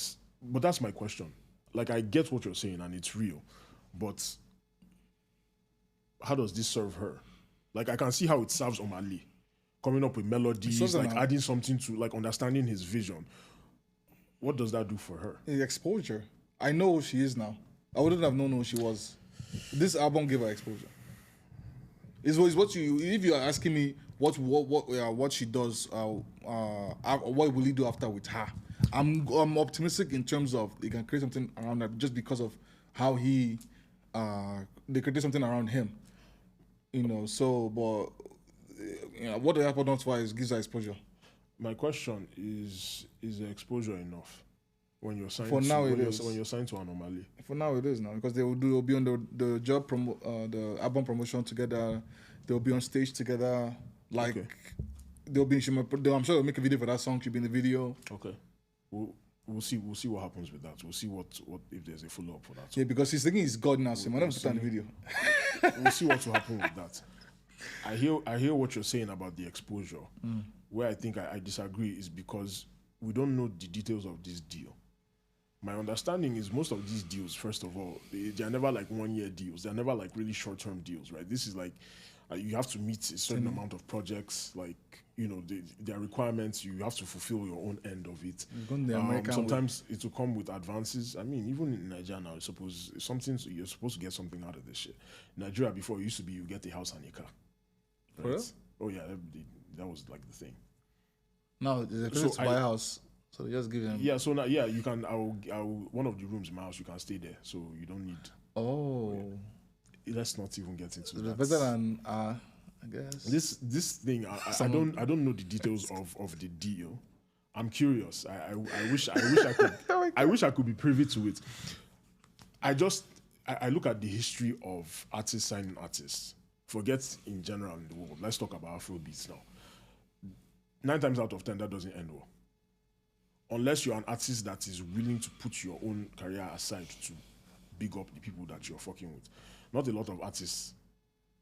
that's my question. Like, I get what you're saying and it's real, but how does this serve her? Like, I can see how it serves Omah Lay, coming up with melodies, like adding something to, like, understanding his vision. What does that do for her? The exposure. I know who she is now. I wouldn't have known who she was. This album gave her exposure. It's what you. If you are asking me what she does, what will he do after with her? I'm optimistic in terms of they can create something around that just because of how they created something around him. So but what the happened on twice gives her exposure. My question is the exposure enough? When you're signed for now, it is. When you're signed to an Omah Lay. For now, it is now because they'll be on the the album promotion together. They'll be on stage together. Like they'll be. I'm sure they'll make a video for that song. She'll be in the video. Okay, we'll see. We'll see what happens with that. We'll see what if there's a follow up for that. Yeah, because he's thinking he's God now. So I don't put that in the video. We'll see what will happen with that. I hear what you're saying about the exposure. Where I think I disagree is because we don't know the details of this deal. My understanding is most of these deals, first of all, they're never like 1 year deals. They're never like really short term deals, right? This is like you have to meet a certain amount of projects, like their requirements. You have to fulfill your own end of it. Sometimes it will come with advances. I mean, even in Nigeria now, you're supposed to get something out of this shit. In Nigeria before, it used to be you get a house and a car. Right? For real? Oh yeah, that was like the thing. No, there's a place to buy a house. So they just give them. Yeah, so now, you can. I will. One of the rooms in my house, you can stay there, so you don't need. Oh. Let's not even get into that. Better than I guess. This thing, I don't know the details of the deal. I'm curious. I wish I could. I wish I could be privy to it. I look at the history of artists signing artists. Forget in general in the world. Let's talk about Afrobeats now. 9 times out of 10, that doesn't end well. Unless you're an artist that is willing to put your own career aside to big up the people that you're fucking with. Not a lot of artists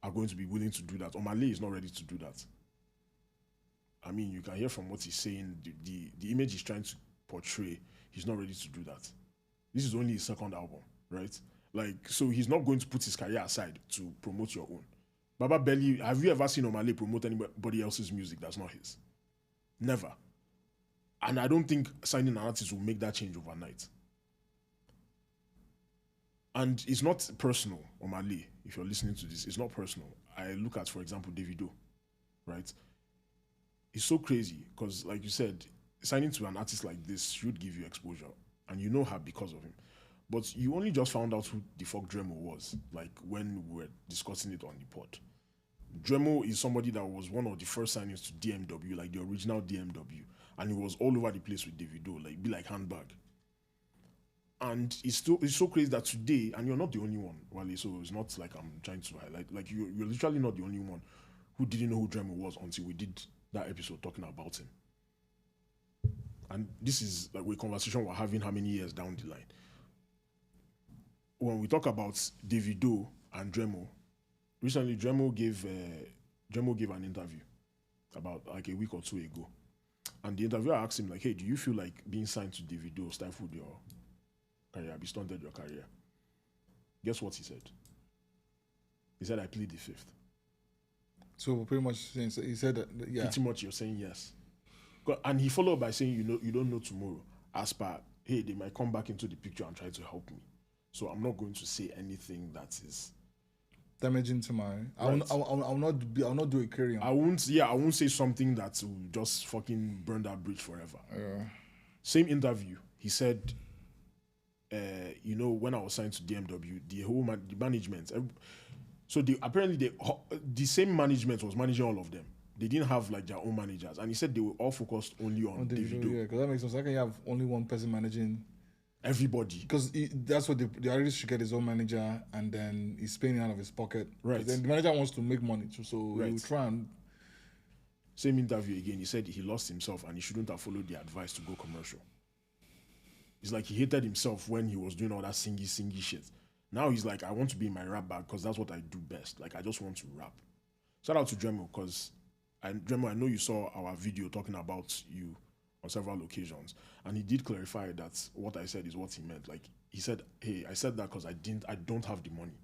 are going to be willing to do that. Omah Lay is not ready to do that. I mean, you can hear from what he's saying, the image he's trying to portray, he's not ready to do that. This is only his second album, right? Like, so he's not going to put his career aside to promote your own. Baba Belly, have you ever seen Omah Lay promote anybody else's music that's not his? Never. And I don't think signing an artist will make that change overnight. And it's not personal, Omah Lay, if you're listening to this, it's not personal. I look at, for example, Davido, right? It's so crazy because, like you said, signing to an artist like this should give you exposure. And you know her because of him. But you only just found out who the fuck Dremo was, like when we were discussing it on the pod. Dremo is somebody that was one of the first signings to DMW, like the original DMW. And he was all over the place with Davido, like be like handbag. And it's so crazy that today, and you're not the only one, Wale, so it's not like I'm trying to highlight, like you're literally not the only one who didn't know who Dremo was until we did that episode talking about him. And this is like a conversation we're having how many years down the line. When we talk about Davido and Dremo, recently Dremo gave an interview about like a week or two ago. And the interviewer asked him, like, hey, do you feel like being signed to Davido stifled your career, stunted your career? Guess what he said? He said, I plead the fifth. So pretty much he said that, yeah. Pretty much you're saying yes. And he followed by saying, you don't know tomorrow. As per, hey, they might come back into the picture and try to help me. So I'm not going to say anything that is damaging to my. Right. I will not do a carry on. I won't say something that will just fucking burn that bridge forever. Yeah. Same interview, he said, when I was signed to DMW, the whole the management. So apparently the same management was managing all of them. They didn't have like their own managers, and he said they were all focused only on Davido. Yeah, because that makes sense. How can you have only one person managing everybody? Because that's what the artist should get his own manager, and then he's paying out of his pocket. Right. Then the manager wants to make money too, so he will try and. Same interview again. He said he lost himself and he shouldn't have followed the advice to go commercial. It's like he hated himself when he was doing all that singy shit. Now he's like, I want to be in my rap bag because that's what I do best. Like, I just want to rap. Shout out to Dremo, because Dremo, I know you saw our video talking about you on several occasions, and he did clarify that what I said is what he meant. Like, he said, hey, I said that because I don't have the money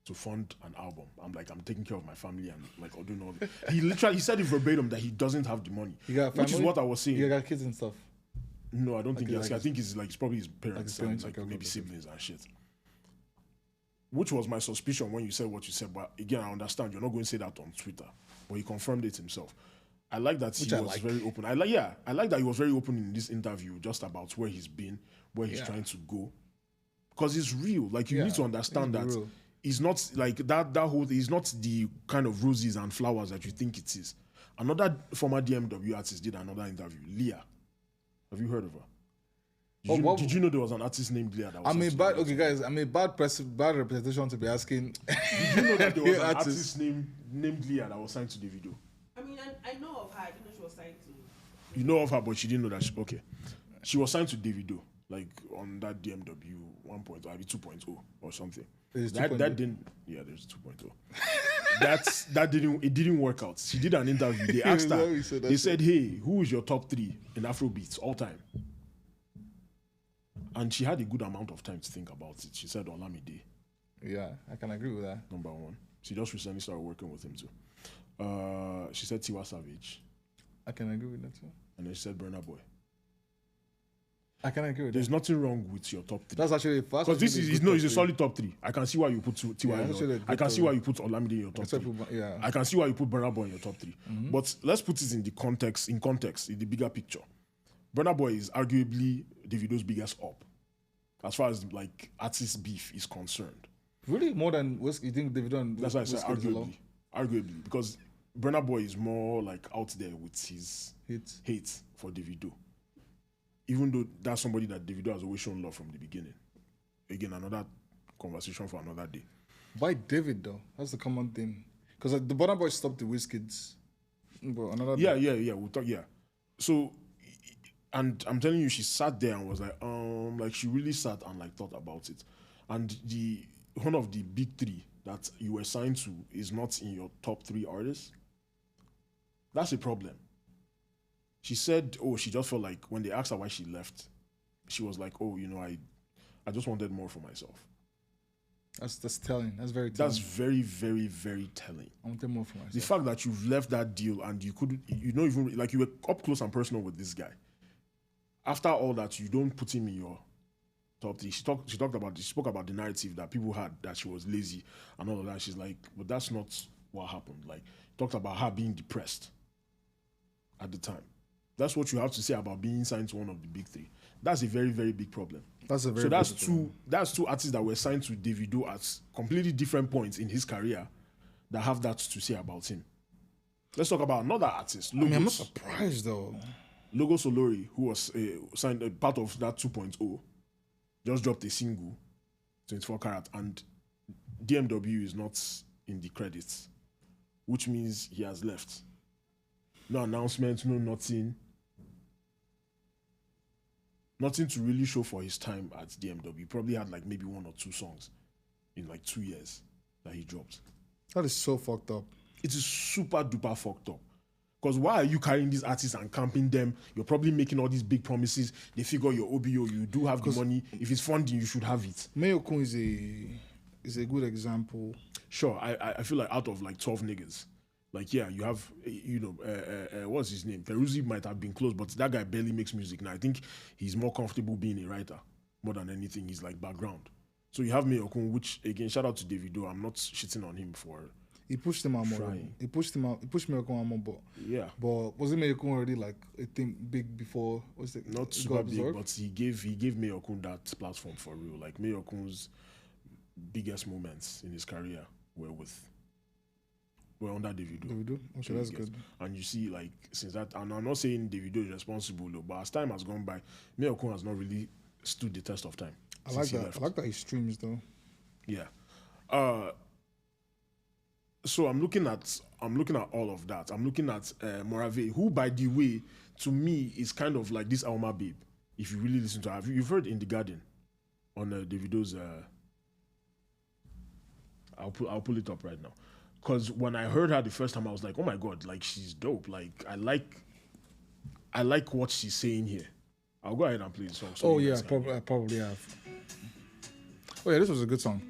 to fund an album. I'm taking care of my family and like I'll do all. He said it verbatim that he doesn't have the money, which is what I was saying. You got kids and stuff. No, I don't think he has. I think it's probably his parents, like his and parents, maybe siblings and shit. Which was my suspicion when you said what you said. But again, I understand you're not going to say that on Twitter, but he confirmed it himself. I like that he was very open. I like that he was very open in this interview just about where he's been, where he's trying to go, because it's real. Like you need to understand that real. It's not like that whole. It's not the kind of roses and flowers that you think it is. Another former DMW artist did another interview, Liya. Have you heard of her? Did you know there was an artist named Liya? That was bad representation to be asking. Did you know that there was an artist named Liya that was signed to Davido? I mean, I know of her. I didn't know she was signed to. You know of her, but she didn't know that. She was signed to Davido, like on that DMW 1.0, maybe 2.0 or something. That didn't. Yeah, there's 2.0. It didn't work out. She did an interview. They asked her. They said, "Hey, who is your top 3 in Afrobeats all time?" And she had a good amount of time to think about it. She said Olamide. Yeah, I can agree with that. Number 1. She just recently started working with him too. She said Tiwa Savage. I can agree with that too. And then she said Burna Boy. I can agree with There's nothing wrong with your top 3. That's actually fast. Because this is a solid top 3. I can see why you put Tiwa. I can see why you put Olamide in your top 3. Yeah. I can see why you put Burna Boy in your top 3. Mm-hmm. But let's put it in the context, in the bigger picture. Burna Boy is arguably Davido's biggest up, as far as like artist beef is concerned. Really, more than Whiskey? You think Davido and that's why I said arguably, because Burna Boy is more like out there with his hate for Davido. Even though that's somebody that Davido has always shown love from the beginning. Again, another conversation for another day. Why David though? That's the common thing. Because the Burna Boy stopped the Wizkids. But another day. We'll talk. Yeah. So, and I'm telling you, she sat there and was like she really sat and like thought about it. And one of the big 3 that you were signed to is not in your top 3 artists. That's a problem. She said, she just felt like when they asked her why she left, she was like, I just wanted more for myself. That's telling. That's very telling. That's very, very, very telling. I wanted more for myself. The fact that you've left that deal and you don't even, like you were up close and personal with this guy. After all that, you don't put him in your top 3. She spoke about the narrative that people had, that she was lazy and all of that. She's like, but that's not what happened. Like, talked about her being depressed at the time. That's what you have to say about being signed to one of the big 3. That's a very, very big problem. That's two artists that were signed to Davido at completely different points in his career that have that to say about him. Let's talk about another artist. Logos. I'm not surprised though. Logos Olori, who was signed part of that 2.0, just dropped a single, 24 Karat, and DMW is not in the credits, which means he has left. No announcement, no nothing. Nothing to really show for his time at DMW. He probably had like maybe 1 or 2 songs in like 2 years that he dropped. That is so fucked up. It is super duper fucked up. Because why are you carrying these artists and camping them? You're probably making all these big promises. They figure your OBO, you do have the money. If it's funding, you should have it. Mayokun is a good example. Sure, I feel like out of like 12 niggas, like, yeah, you have, what's his name? Peruzzi might have been close, but that guy barely makes music now. I think he's more comfortable being a writer more than anything. He's like background. So you have Mayokun, which, again, shout out to Davido. I'm not shitting on him for he pushed him out more. He pushed Mayokun out more, but yeah. But wasn't Mayokun already like a thing big before? Not super big, but he gave Mayokun that platform for real. Like Mayokun's biggest moments in his career were under Davido. Davido? Okay, that's good. And you see, like, since that, and I'm not saying Davido is responsible, though, but as time has gone by, Miyoko has not really stood the test of time. I like that. I like that he streams, though. Yeah. So I'm looking at all of that. I'm looking at Morave, who, by the way, to me is kind of like this Omah babe. If you really listen to her, you've heard In the Garden on Davido's. I'll pull it up right now, because when I heard her the first time, I was like, oh my god, like she's dope. Like I like what she's saying here. I'll go ahead and play the song. So I probably have. Oh yeah, this was a good song.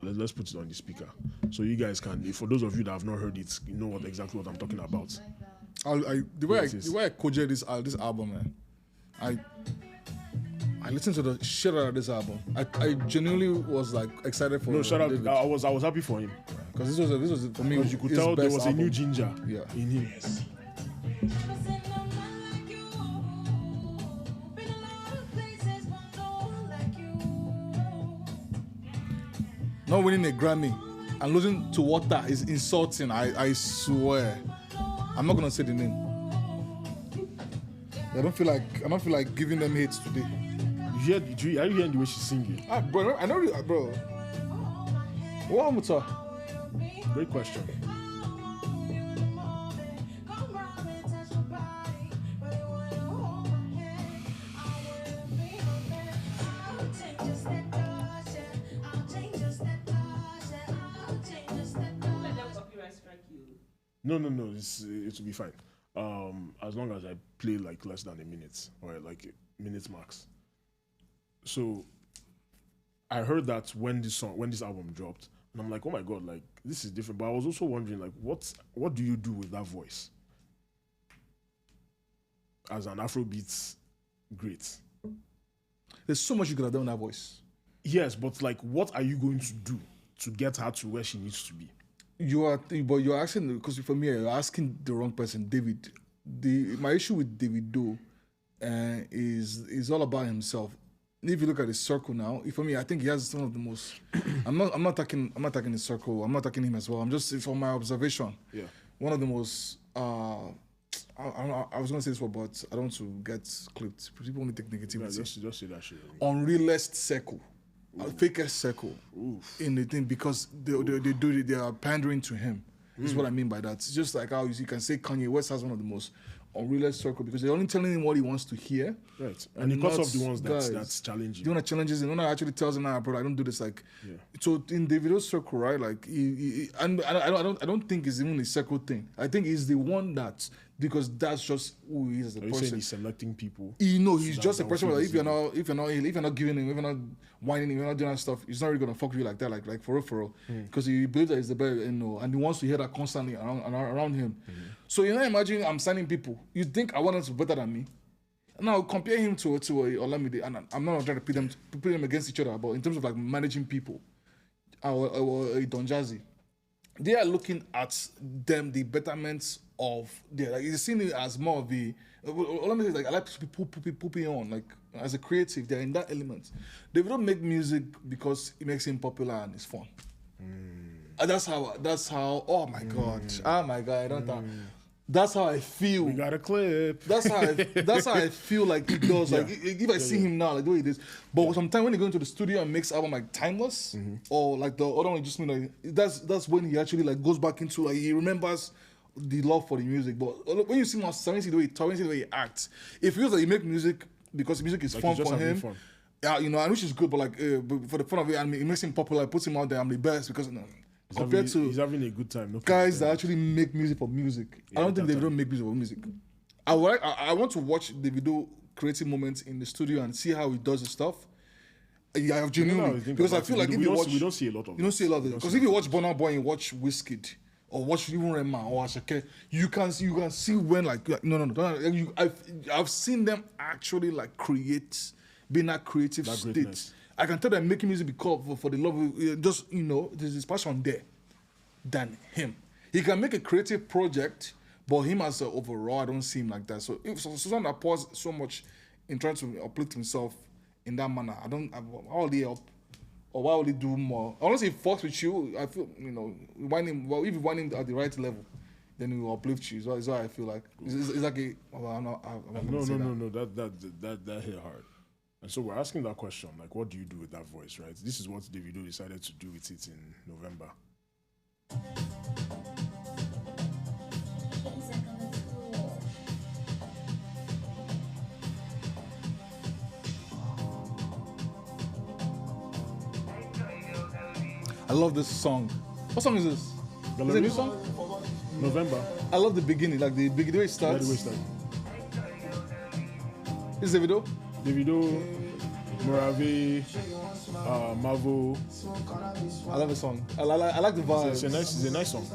Let's put it on the speaker so you guys can. For those of you that have not heard it, you know exactly what I'm talking about. The way I coded this album, man, I listened to the shit out of this album. I genuinely was like excited for. No, shut up! David. I was happy for him because this was for me. You could tell there was album. a new ginger in him. Not winning a Grammy and losing to Water is insulting. I swear. I'm not gonna say the name. I don't feel like giving them hits today. Are you hearing the way she's singing? Bro, I know, bro. What am I talking? Great question. No. It will be fine. As long as I play like less than a minute or like a minute max. So I heard that when this album dropped, and I'm like, oh my god, like this is different. But I was also wondering, like, what do you do with that voice as an Afrobeats great? There's so much you could have done with that voice. Yes, but like, what are you going to do to get her to where she needs to be? You're asking, because for me, you're asking the wrong person, David. My issue with Davido is all about himself. If you look at his circle now, for me, I think he has some of the most. I'm not attacking his circle. I'm not attacking him as well. I'm just, from my observation, one of the most. I was gonna say this word, but I don't want to get clipped. People only take negativity. Just say that shit. Unrealist circle. Fakest circle in the thing, because they are pandering to him. This is what I mean by that. It's just like how you can say Kanye West has one of the most unrealist circle, because they're only telling him what he wants to hear. Right. And he cuts off the ones that's challenging. The one that challenges him, the one that actually tells him, nah, bro, I don't do this. Like, so in Davido's circle, right? Like, and I don't think it's even a circle thing. I think he's the one that, because that's just who he is as a person. Saying he's selecting people. He's just a person. Like, if you're not giving him, if you're not whining him, if you're not doing that stuff, he's not really gonna fuck with you like that, like for real, because he believes that he's the best, and he wants to hear that constantly around him. So imagine I'm signing people. You think I want them to be better than me? Now compare him to Olamide, and I'm not trying to put them against each other, but in terms of like managing people, or Don Jazzy, they are looking at them the betterments of their, like, you're seeing it as more of the. Olamide is like, I like to be pooping on, like, as a creative, they're in that element. They don't make music because it makes him popular and it's fun. And that's how. Oh my god! I don't know. That's how I feel. We got a clip. That's how I feel like he does. Like, if I see him now, like the way he is. But sometimes when he go into the studio and makes album like Timeless, or like the other one, just mean like that's when he actually like goes back into, like, he remembers the love for the music. But when you see him on the way he talks, the way he acts, it feels like he make music because music is fun for him. Fun. Yeah, and which is good, but like for the fun of it, and it makes him popular, puts him out there. I'm the best because. He's having a good time. Guys that actually make music for music. I don't think they don't make music for music. I want to watch Davido creative moments in the studio and see how he does his stuff. Yeah, I have genuinely, because I feel like if you watch, we don't see a lot of. You don't see a lot of it, because if you watch Burna Boy and watch Wizkid or watch even Rema or Asake, you can see when I've seen them actually like be in that creative state. Greatness. I can tell them making music because for the love of, just, there's this passion there than him. He can make a creative project, but him as an overall, I don't see him like that. So if someone that pours so much in trying to uplift himself in that manner, all the help or why would he do more? Unless he fucks with you, I feel if you whine him at the right level, then he will uplift you. Is what I feel like. It's like a. Well, I'm not No. That hit hard. And so we're asking that question, like, what do you do with that voice, right? This is what Davido decided to do with it in November. I love this song. What song is this? Is it a new song? November. I love the beginning, like the way it starts. Is Davido? Davido, Morave, Mavo. I love the song. I like the vibes. It's a nice song.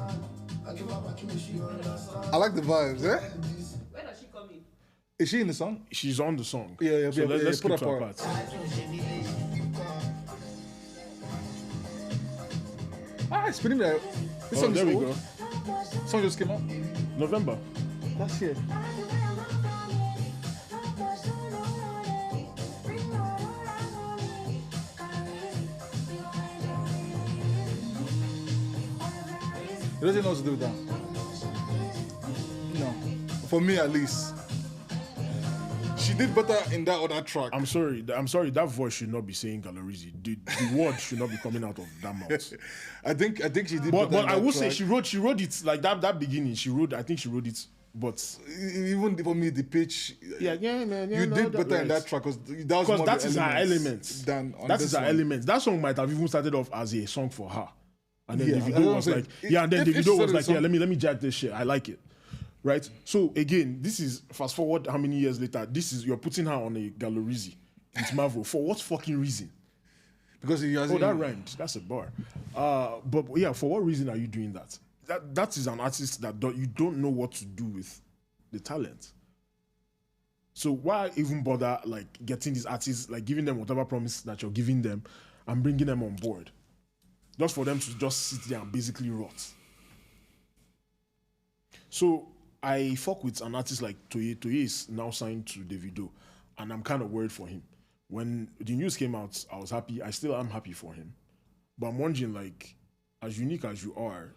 I like the vibes, eh? Where does she come in? Is she in the song? She's on the song. Yeah. So let's put skip her to our part. part. It's spinning there. This song there is we old. go. Song just came out November. last year. He doesn't know what to do with that. No. For me at least. She did better in that other track. I'm sorry. That voice should not be saying Galorizi. The word should not be coming out of that mouth. I think she did But better in I that will say track. she wrote it like that beginning. I think she wrote it. But Even for me, the pitch. yeah, You did better in that track because that is her element. Than on That this is her one. element. That song might have even started off as a song for her, and then Yeah, that's what Davido I'm was saying. like, and then If she Davido started was the like, song- let me jack this shit. I like it, right? So again, this is fast forward how many years later? You're putting her on a Galorizi with Marvel for what fucking reason? Because he has. Oh, that rhymed. That's a bar. But yeah, for what reason are you doing that? That is an artist that you don't know what to do with the talent. So why even bother like getting these artists, like giving them whatever promise that you're giving them and bringing them on board? Just for them to just sit there and basically rot. So I fuck with an artist like Toye. Toye is now signed to Davido, and I'm kind of worried for him. When the news came out, I was happy. I still am happy for him. But I'm wondering, like, as unique as you are,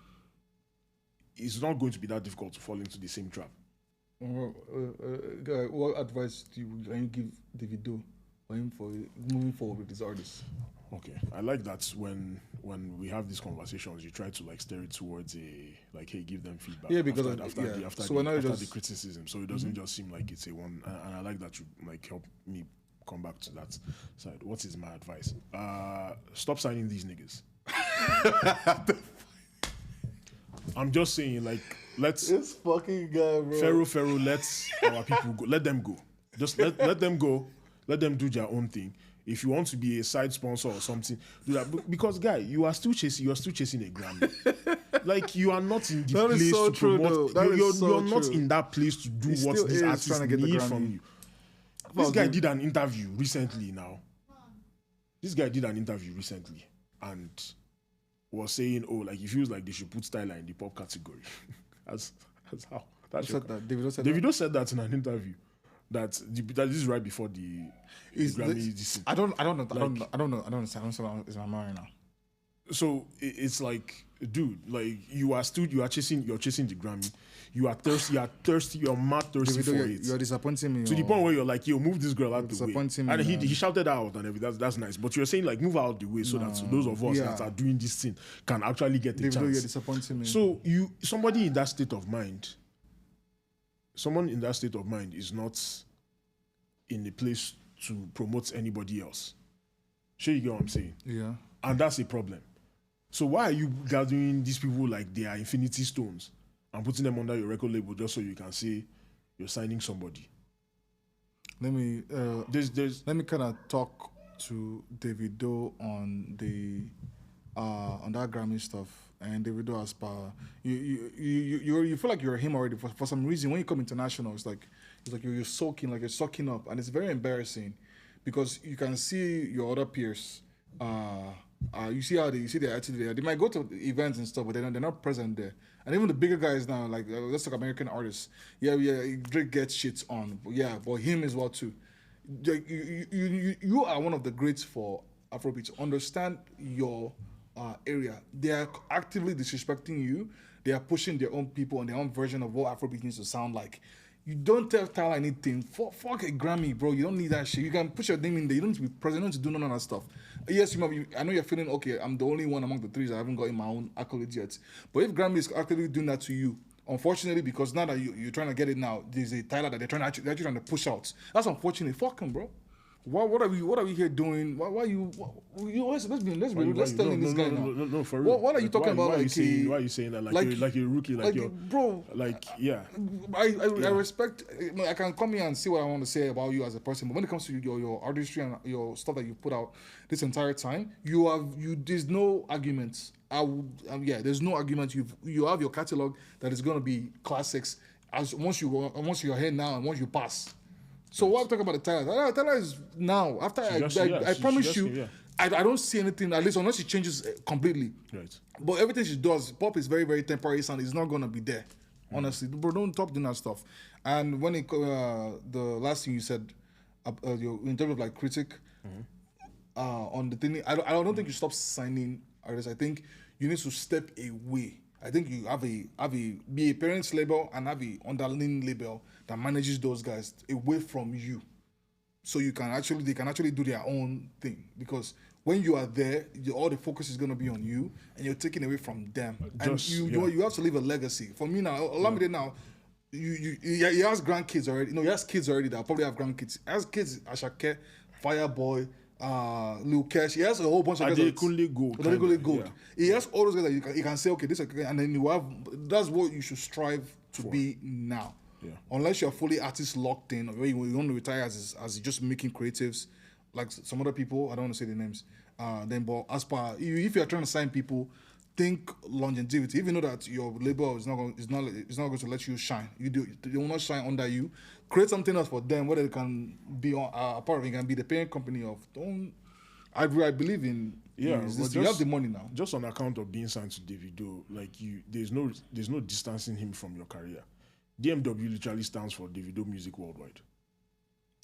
it's not going to be that difficult to fall into the same trap. What advice do you give Davido for him for moving forward with his artists? Okay, I like that when we have these conversations, you try to like steer it towards hey, give them feedback. Yeah, because after the criticism, so it doesn't just seem like it's a one. And I like that you like help me come back to that side. What is my advice? Stop signing these niggas. I'm just saying, like, let's This fucking guy, bro. Pharaoh, let our people go. Let them go. Just let them go. Let them do their own thing. If you want to be a side sponsor or something, do that. Because, guy, you are still chasing a Grammy. Like, you are not in the That is place so to true, promote. though. That You're is so not true. in that place to do He what still these is artists trying to get the need Grammy. from you. This guy did an interview recently and was saying, oh, like, he feels like they should put Styler in the pop category. that's how. That's Who said that? Davido said Davido said that in an interview. That this is right before the Grammy. I don't understand what's my mind right now. So it's like, dude, like you're chasing the Grammy. You are thirsty. You're mad thirsty Davido, for it. you're disappointing me. To the point where you're like, yo, move this girl out the way. Disappointing me, And man. he shouted out and everything. That's nice. But you're saying like, move out the way so that those of us Yeah. that are doing this thing can actually get a Davido, chance. you're disappointing me. So somebody in that state of mind, is not in a place to promote anybody else. Sure, you get what I'm saying? Yeah. And that's a problem. So why are you gathering these people like they are infinity stones and putting them under your record label just so you can say you're signing somebody? Let me There's let me kind of talk to Davido on the on that Grammy stuff. And Davido has power. You feel like you're him already for some reason. When you come international, it's like you're soaking, like you're sucking up, and it's very embarrassing because you can see your other peers. You see their attitude there. They might go to events and stuff, but they're not present there. And even the bigger guys now, like let's talk American artists. Yeah, Drake gets shit on, but him as well too. You are one of the greats for Afrobeats. Understand your area. They are actively disrespecting you. They are pushing their own people and their own version of what Afrobeat needs to sound like. You don't tell Tyler anything. Fuck a Grammy, bro. You don't need that shit. You can put your name in there. You don't need to be present. You don't need to do none of that stuff. Yes, I know you're feeling, okay, I'm the only one among the threes that haven't gotten my own accolades yet. But if Grammy is actively doing that to you, unfortunately, because now that you're trying to get it now, there's a Tyler that they're actually trying to push out. That's unfortunate. Fuck him, bro. What are we here doing? Why you let's tell this guy now. No, for real. What are you talking about? Why are you saying that like you're a rookie, like you're bro? Like yeah. I respect. I can come here and see what I want to say about you as a person, but when it comes to your artistry and your stuff that you put out this entire time, there's no arguments. There's no argument. You have your catalog that is gonna be classics. Once you're here now and once you pass. So what I'm talking about the Tyler is now. After I promise you, I don't see anything, at least unless she changes completely. Right. But everything she does, pop is very, very temporary sound. It's not going to be there, honestly. Bro, don't stop doing that stuff. And when the last thing you said, in terms of like critic, on the thing, I don't think you stop signing artists. I think you need to step away. I think you have be a parents label and have a underlying label that manages those guys away from you, so they can actually do their own thing. Because when you are there, all the focus is going to be on you, and you're taking away from them. You have to leave a legacy. For me now, Olamide now, he has grandkids already. No, he has kids already that probably have grandkids. He has kids, Ashake, Fireboy, Lil Cash. He has a whole bunch of guys. Gold. Yeah. He has all those guys that you can say, okay, this, and then you have. That's what you should strive to be now. Yeah. Unless you're fully artist locked in, or you want to retire as just making creatives, like some other people. I don't want to say the names. But as per, if you're trying to sign people, think longevity. If you know that your label is not going to let you shine, they will not shine under you. Create something else for them, whether they can be a part of it, can be the parent company of. I believe in. Yeah, you have the money now. Just on account of being signed to Davido, like there's no distancing him from your career. DMW literally stands for Davido Music Worldwide.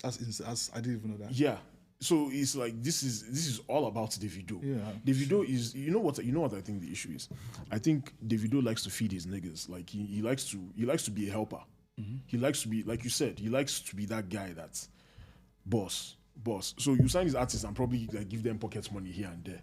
As I didn't even know that. Yeah. So it's like this is all about Davido. Yeah. Davido is you know what I think the issue is. I think Davido likes to feed his niggas. Like he likes to be a helper. Mm-hmm. He likes to be, like you said, he likes to be that guy that's boss. So you sign these artists and probably like give them pocket money here and there.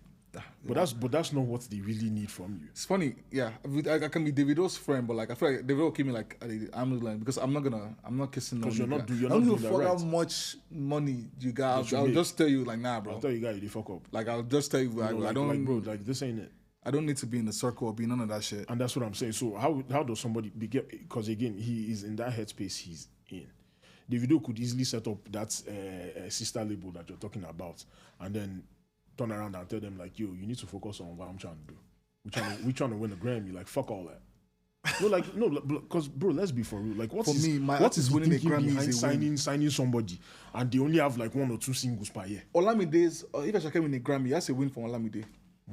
But that's not what they really need from you. It's funny, yeah. I can be Davido's friend, but like I feel like Davido will keep me like I'm like, because I'm not kissing. Because you're not doing how much money you got. I'll just tell you like, nah, bro. I'll tell you guys, they fuck up. Like I'll just tell you, like, I don't, like, bro. Like this ain't it. I don't need to be in the circle or be none of that shit. And that's what I'm saying. So how does somebody get? Because again, he is in that headspace he's in. Davido could easily set up that sister label that you're talking about, and then turn around and tell them like, yo, you need to focus on what I'm trying to do. We're trying to win a Grammy. Like, fuck all that. No, because bro, let's be for real. Like, what is winning a Grammy behind signing somebody, and they only have like 1 or 2 singles per year? Olamide's, if Ashake win a Grammy, that's a win for Olamide.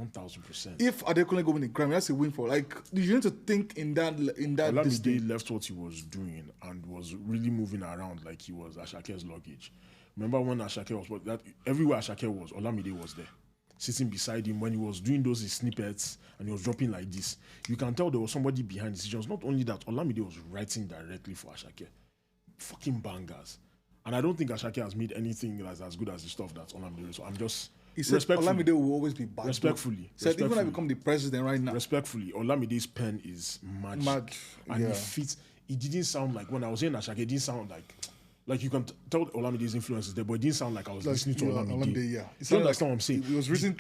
1000%. If Adekunle go win a Grammy, that's a win for, like, you need to think in that. Olamide left what he was doing and was really moving around like he was Ashake's luggage. Remember when Ashake was everywhere Ashake was, Olamide was there, sitting beside him when he was doing those snippets and he was dropping like this. You can tell there was somebody behind the scenes. Not only that, Olamide was writing directly for Ashake, fucking bangers. And I don't think Ashake has made anything that's as good as the stuff that Olamide is. So I'm just. He said Olamide will always be bad. Respectfully. Said even if I become the president right now. Respectfully, Olamide's pen is magic. And it fits. It didn't sound like, when I was hearing Ashake, it didn't sound like you can tell Olamide's influence is there, but it didn't sound like I was listening to Olamide. Yeah. You understand what I'm saying? It was written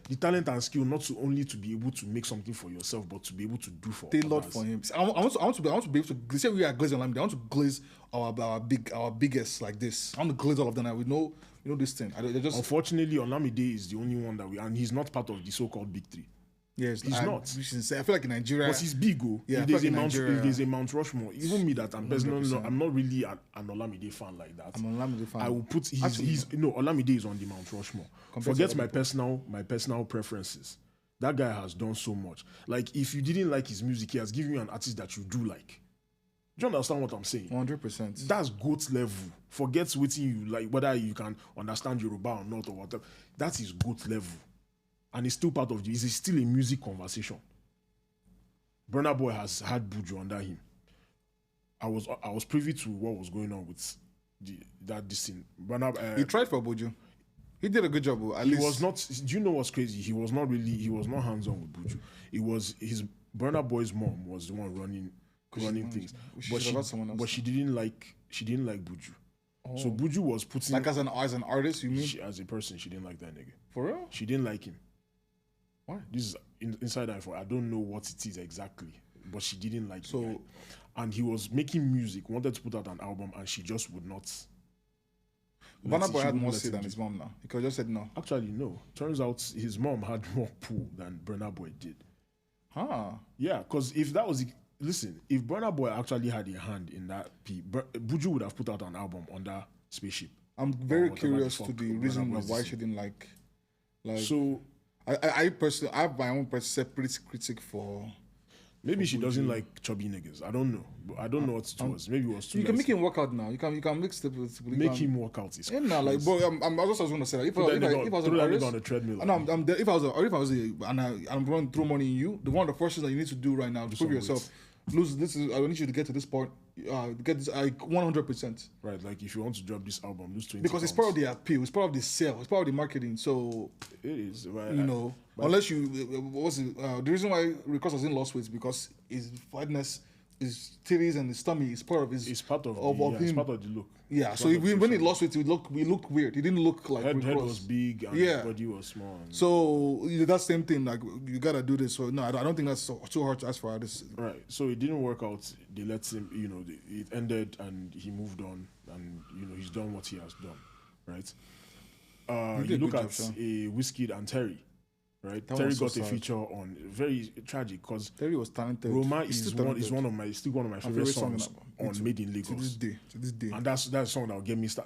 the talent and skill, not to only to be able to make something for yourself, but to be able to do for tailored for him. I want to be able to say we are glazing Olamide. I want to glaze our biggest like this. I want to glaze all of them. I would know. You know this thing. Unfortunately, Olamide is the only one that and he's not part of the so-called big three. Yes, he's not. I feel like in Nigeria, but he's big. Yeah, if there's a Mount Rushmore, even me that I'm personally, I'm not really an Olamide fan like that. I'm an Olamide fan. I will put Olamide is on the Mount Rushmore. Forget my personal preferences. That guy has done so much. Like, if you didn't like his music, he has given you an artist that you do like. Do you understand what I'm saying? 100%. That's GOAT level. Forget what you like, whether you can understand Yoruba or not or whatever. That is GOAT level. And it's still part of the, it's still a music conversation. Burna Boy has had Buju under him. I was privy to what was going on with this thing. Burna, He tried for Buju. He did a good job. At he least. was not. Do you know what's crazy? He was not hands on with Buju. It was his Burna Boy's mom was the one running things, but she didn't like Buju. So Buju was putting Like as an artist, you mean? as a person, she didn't like that nigga. For real? She didn't like him. Why? This is inside info. I don't know what it is exactly, but she didn't like So- the guy. And he was making music, wanted to put out an album, and she just would not. Burna Boy she had wouldn't more let say him than do- his mom now. He could have just said no. Actually, no. Turns out his mom had more pull than Burna Boy did. Huh. Yeah, because if that was listen, if Burna Boy actually had a hand in that Buju would have put out an album under Spaceship. I'm very whatever curious the to fuck the Burna reason Boy of is why this she didn't like. So I personally, I have my own separate critic for. maybe she doesn't like chubby niggas. I don't know. But I don't know what it was. Maybe it was too. You can less. make him work out now. You can mix the with. Make him work out. Is Yeah, nah, like, bro, I was also going to say that if I Throw that was an nigga artist, on the treadmill. no, I'm there, if I was I'm going to throw money in you. The one of the first things that you need to do right now to prove some yourself. Lose this is I need you to get to this part. Get this 100%. Right, like if you want to drop this album, lose 20 Because it's part of the appeal, it's part of the sale, it's part of the marketing. So It is. Right? you know, unless you what's it? The reason why Rico's was in lost weight is because his fatness, his titties and his tummy is part of his. It's part of him. it's part of the look. Yeah, It's so part if of we, the when he fashion. lost weight, he looked weird. He didn't look like head Rick Ross. was big and Yeah. body was small. And, So that same thing, like you gotta do this. So no, I don't think that's too hard to ask for artists. right, so it didn't work out. They let him, it ended and he moved on, and he's done what he has done, right? He You did a look good at job, Sean. a Wizkid and Terry, right? That Terry was so got a sad. feature on very tragic because Terry was talented. Roma He's is still one talented. of my still one of my favorite favorite song in songs that- on Made in to Lagos, this day. and that's a song that will get me to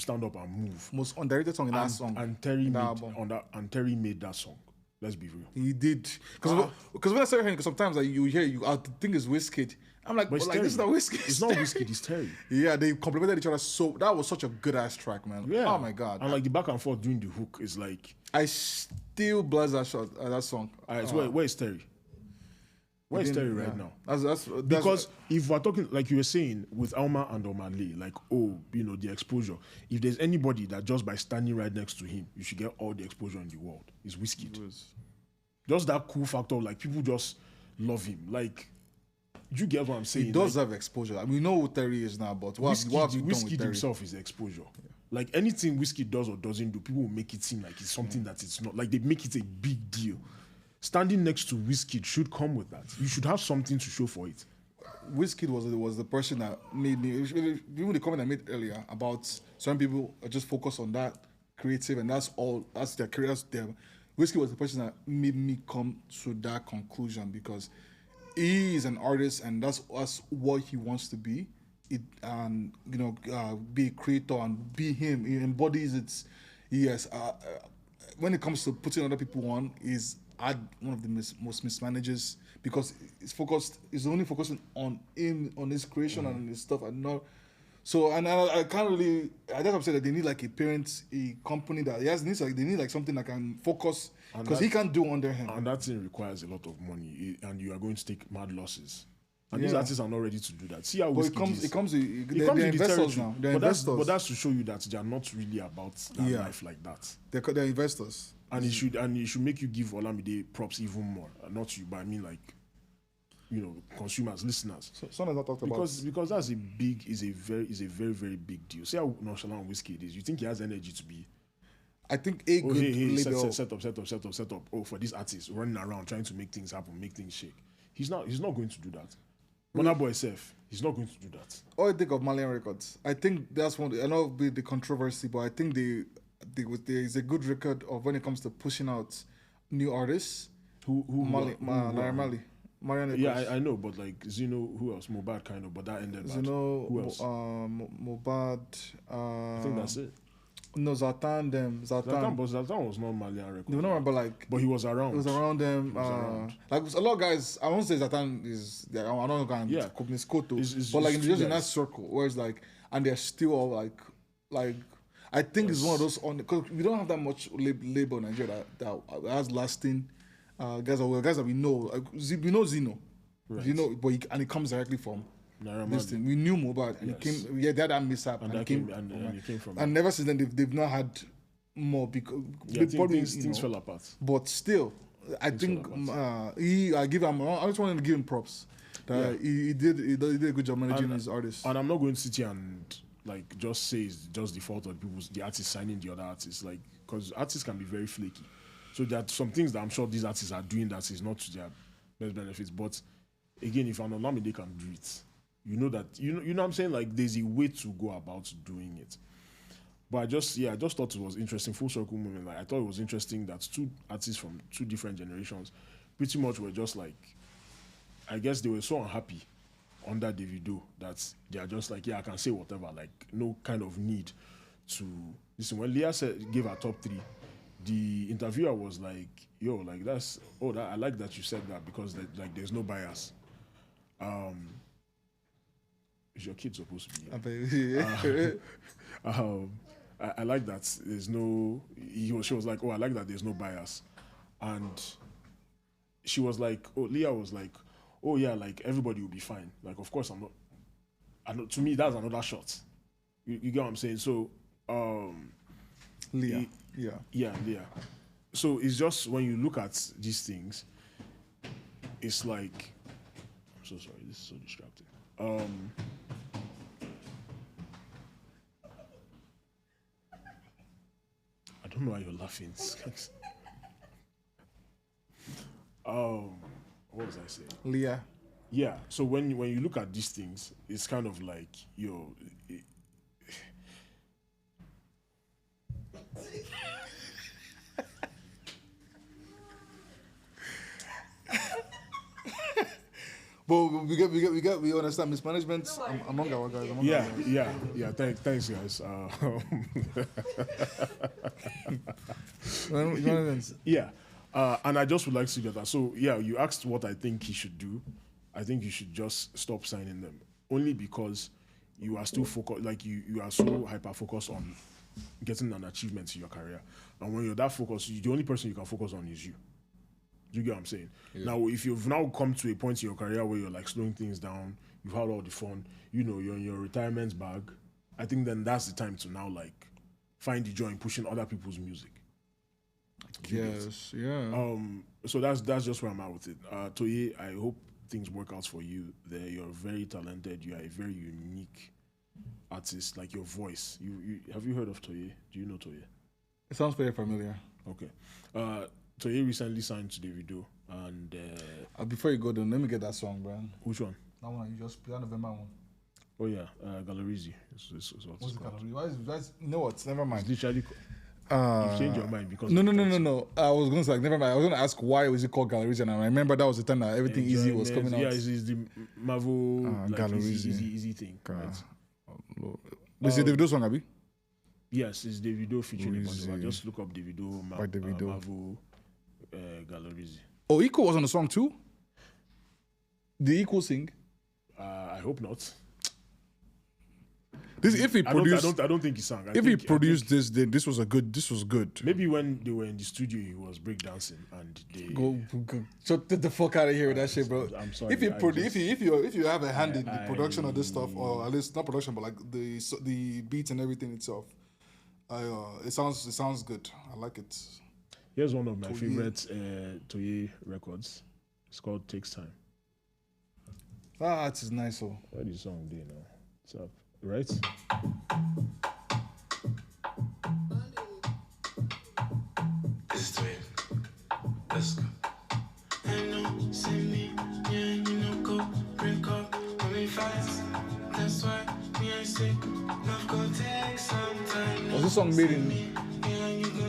stand up and move. Most underrated song in that song. And Terry in made that album. and Terry made that song. Let's be real. He did because when I started hearing, because sometimes like you hear I think it's Wizkid. I'm like, But it's like this is not Terry. Wizkid. It's not Wizkid, it's Terry. Yeah, they complimented each other so that was such a good ass track, man. Yeah. Oh my god. And like the back and forth doing the hook is like, I still bless that that song. where is Terry? Where is Terry right Yeah. now? That's Because if we're talking, like you were saying, with Omah and Omah, like, the exposure. If there's anybody that just by standing right next to him, you should get all the exposure in the world, is Wizkid. Just that cool factor, like people just love him. Like, you get what I'm saying? he does like, have exposure. I mean, we know who Terry is now, but what have you done with Wizkid Terry? himself is the exposure. Like anything Wizkid does or doesn't do, people will make it seem like it's something that it's not. Like they make it a big deal. Standing next to Wizkid should come with that. You should have something to show for it. Wizkid was the person that made me. Even the comment I made earlier about some people are just focused on that creative and that's all. That's their career. That's their. Wizkid was the person that made me come to that conclusion because he is an artist and that's what he wants to be. Be a creator and be him. He embodies it. Yes. When it comes to putting other people on, is one of the most mismanagers because it's only focusing on him, on his creation and his stuff, and not. So I can't really. I just upset that they need like a parent, a company that they need like something that can focus because he can't do under him. And that thing requires a lot of money, and you are going to take mad losses. And these Yeah. artists are not ready to do that. See how But Wizkid is. it comes It they're comes with the investors territory. now. They're but investors. that's to show you that they are not really about that Yeah. life like that. They're investors. And it should make you give Olamide props even more. Not you, but I mean like, consumers, listeners. So someone has not talked Because that's a very, very big deal. See how nonchalant Wizkid is. You think he has energy to be I think a good label. set up. Oh, for these artists running around trying to make things happen, make things shake. He's not going to do that. Burna Boy self, he's not going to do that. All I think of Malian Records. I think that's one. I know the controversy, but I think there is a good record of when it comes to pushing out new artists. Marian Records. Yeah, I know, but like Zeno, who else? Mobad kind of, but that ended bad. Zeno, Who else? Mobad. I think that's it. No, Zlatan, Zlatan was not Malian record. No, no, but like But he was around. it was around them. around. Like a lot of guys, I won't say Zlatan is. I don't know kind Yeah. of company's Koto, It's but like two just in that guys. circle where it's like, and they're still all like. I think it's one of those because we don't have that much labor in Nigeria that has lasting guys that we know. Like, we know Zeno, Right. you know, but he comes directly from Naira this Marley. thing. We knew Mohbad, and Yes. he came. Yeah, they had that mishap, And and that he came, and he came from. and never since then they've not had more because yeah, they probably things you know, fell apart. but still, I think I give him. I just wanted to give him props. That he did a good job managing his artists. And I'm not going to sit here and like just say it's just the fault of the artists signing the other artists, like because artists can be very flaky. So there are some things that I'm sure these artists are doing that is not to their best benefits. But again, if an Olamide can do it, you know that you know what I'm saying. Like there's a way to go about doing it. But I just thought it was interesting. Full circle moment. Like I thought it was interesting that two artists from two different generations, pretty much were just like, I guess they were so unhappy under Davido that they are just like, yeah, I can say whatever. Like no kind of need to listen. When Liya gave her top 3, the interviewer was like, yo, like I like that you said that because like there's no bias. Is your kid supposed to be? I like that there's no. She was like, oh, I like that there's no bias, and she was like, oh, Liya was like, oh yeah, like everybody will be fine. Like of course I'm not. I know, to me that's another shot. You get what I'm saying? So, Liya, yeah. So it's just when you look at these things, it's like, I'm so sorry, this is so distracting. I don't know why you're laughing. What was I saying? Liya. Yeah. So when you look at these things, it's kind of like But we understand mismanagement among our guys. yeah. Thanks, guys. Yeah. And I just would like to get that. So yeah, you asked what I think he should do. I think you should just stop signing them. Only because you are still focused, like you are so hyper focused on getting an achievement in your career. And when you're that focused, the only person you can focus on is you. Do you get what I'm saying? Yeah. Now, if you've now come to a point in your career where you're like slowing things down, you've had all the fun, you know, you're in your retirement bag, I think then that's the time to now like find the joy in pushing other people's music. Yes, yeah. So that's just where I'm at with it. Toye, I hope things work out for you there. You're very talented. You are a very unique artist, like your voice. You have you heard of Toye? Do you know Toye? It sounds very familiar. Okay. Toye recently signed to Davido, and before you go down, let me get that song, Brian. which one? That one you just play, November one. Oh yeah, Galerizi. What's What's it called? You know what? Never mind. It's literally. You've changed your mind because No. I was going to say, like, never mind. I was going to ask why was it called Galerizi, and I remember that was the time that everything easy was coming out. Yeah, it's the Marvel like, Galerizi. easy thing. Right? Is it Davido song, Abi? Yes, it's Davido featuring a bunch of. Easy. Just look up Davido, Davido. Marvel, Galerizi. Oh, Equal was on the song too? The Equal sing? I hope not. This if he produced. I don't think he sang. He produced this, then this was good. Maybe when they were in the studio, he was breakdancing and they Go shut the fuck out of here with that shit, bro. I'm sorry. If you have a hand in the production of this stuff, or at least not production, but like the beats and everything itself, it sounds good. I like it. Here's one of my favorite Toye records. It's called Takes Time. It is nice. Oh, What is the song do now? What's up? Right? This is Toye. Let's go. I know, send me, yeah, you know, go break up when we fight. That's why me I say, love go take some time. was this song made in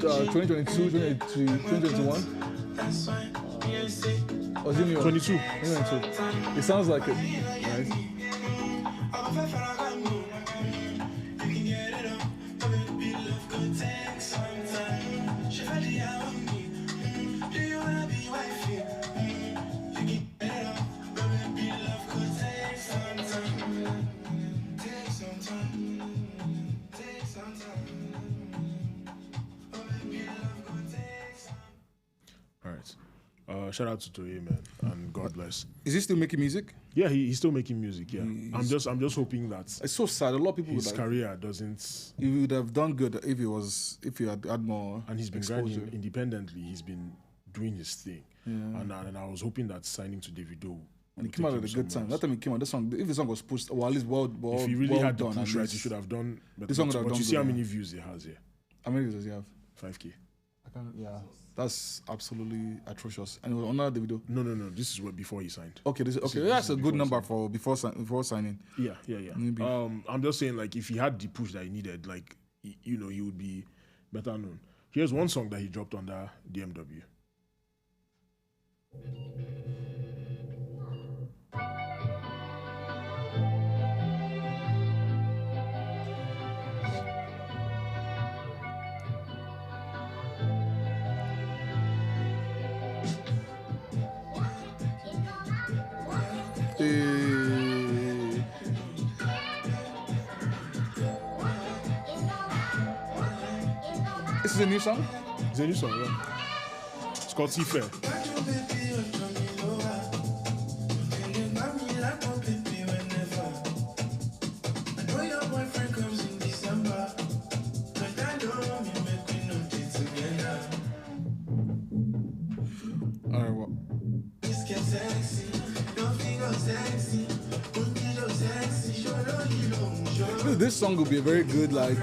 2022, 2021? That's why me I say, Was it new? 22. 2022. It sounds like it. Right? I'm a shout out to Toye, man, and God bless. Is he still making music? Yeah, he's still making music. Yeah, I'm just hoping that It's so sad. A lot of people his would career doesn't. he would have done good if he had more. And he's been exposure. grinding independently. He's been doing his thing. And I was hoping that signing to Davido. And he came out at a good time. That time he came out, this song, if the song was pushed, well, at least well If he really had done, the push at right, least. he should have done. This song would have but done you see good, how yeah. many views he has here? How many does he have? 5K. Yeah, that's absolutely atrocious. And it was under Davido. No. This is what before he signed. Okay, that's a good number for before signing. Yeah. Maybe. I'm just saying, like, if he had the push that he needed, like, he would be better known. Here's one song that he dropped under DMW. This is a new song? It's a new song, yeah. It's called T-Fair. Alright, well. This song will be a very good, like.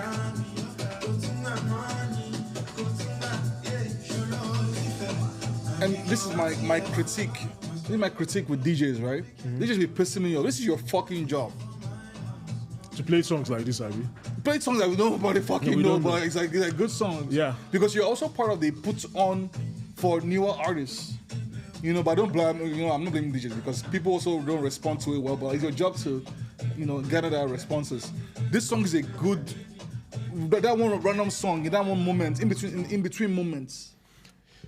And this is my critique. This is my critique with DJs, right? They just be pissing me off. This is your fucking job. To play songs like this, Abby. Play songs that nobody fucking we know, don't know. but it's like good songs. Yeah. Because you're also part of the put on for newer artists. You know, but don't blame, I'm not blaming DJs because people also don't respond to it well, but it's your job to, gather their responses. This song is a good, that one random song, in that one moment, in between moments.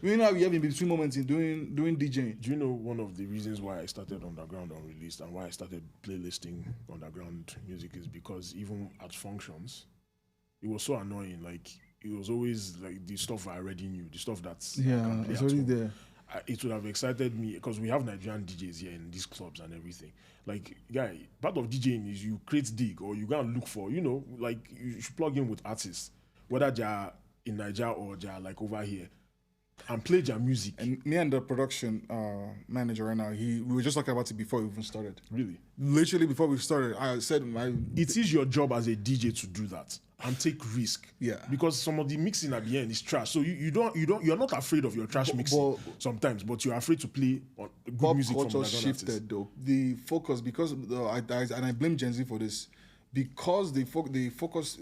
You know how you have in between moments in doing DJing. Do you know one of the reasons why I started Underground Unreleased and why I started playlisting underground music is because even at functions, it was so annoying. Like, it was always like the stuff I already knew, the stuff that's It's already there. It would have excited me because we have Nigerian DJs here in these clubs and everything. Like, guy, part of DJing is you create dig or you go and look for, like you should plug in with artists, whether they are in Nigeria or they are like over here, and play their music. And me and the production manager right now, we were just talking about it before we even started. Really? Literally before we started, I said It is your job as a DJ to do that and take risk. Yeah. Because some of the mixing at the end is trash. So you're not afraid of your trash mixing sometimes, but you're afraid to play on good pop music from culture underground artists. shifted though. The focus, because I blame Gen Z for this, because the focus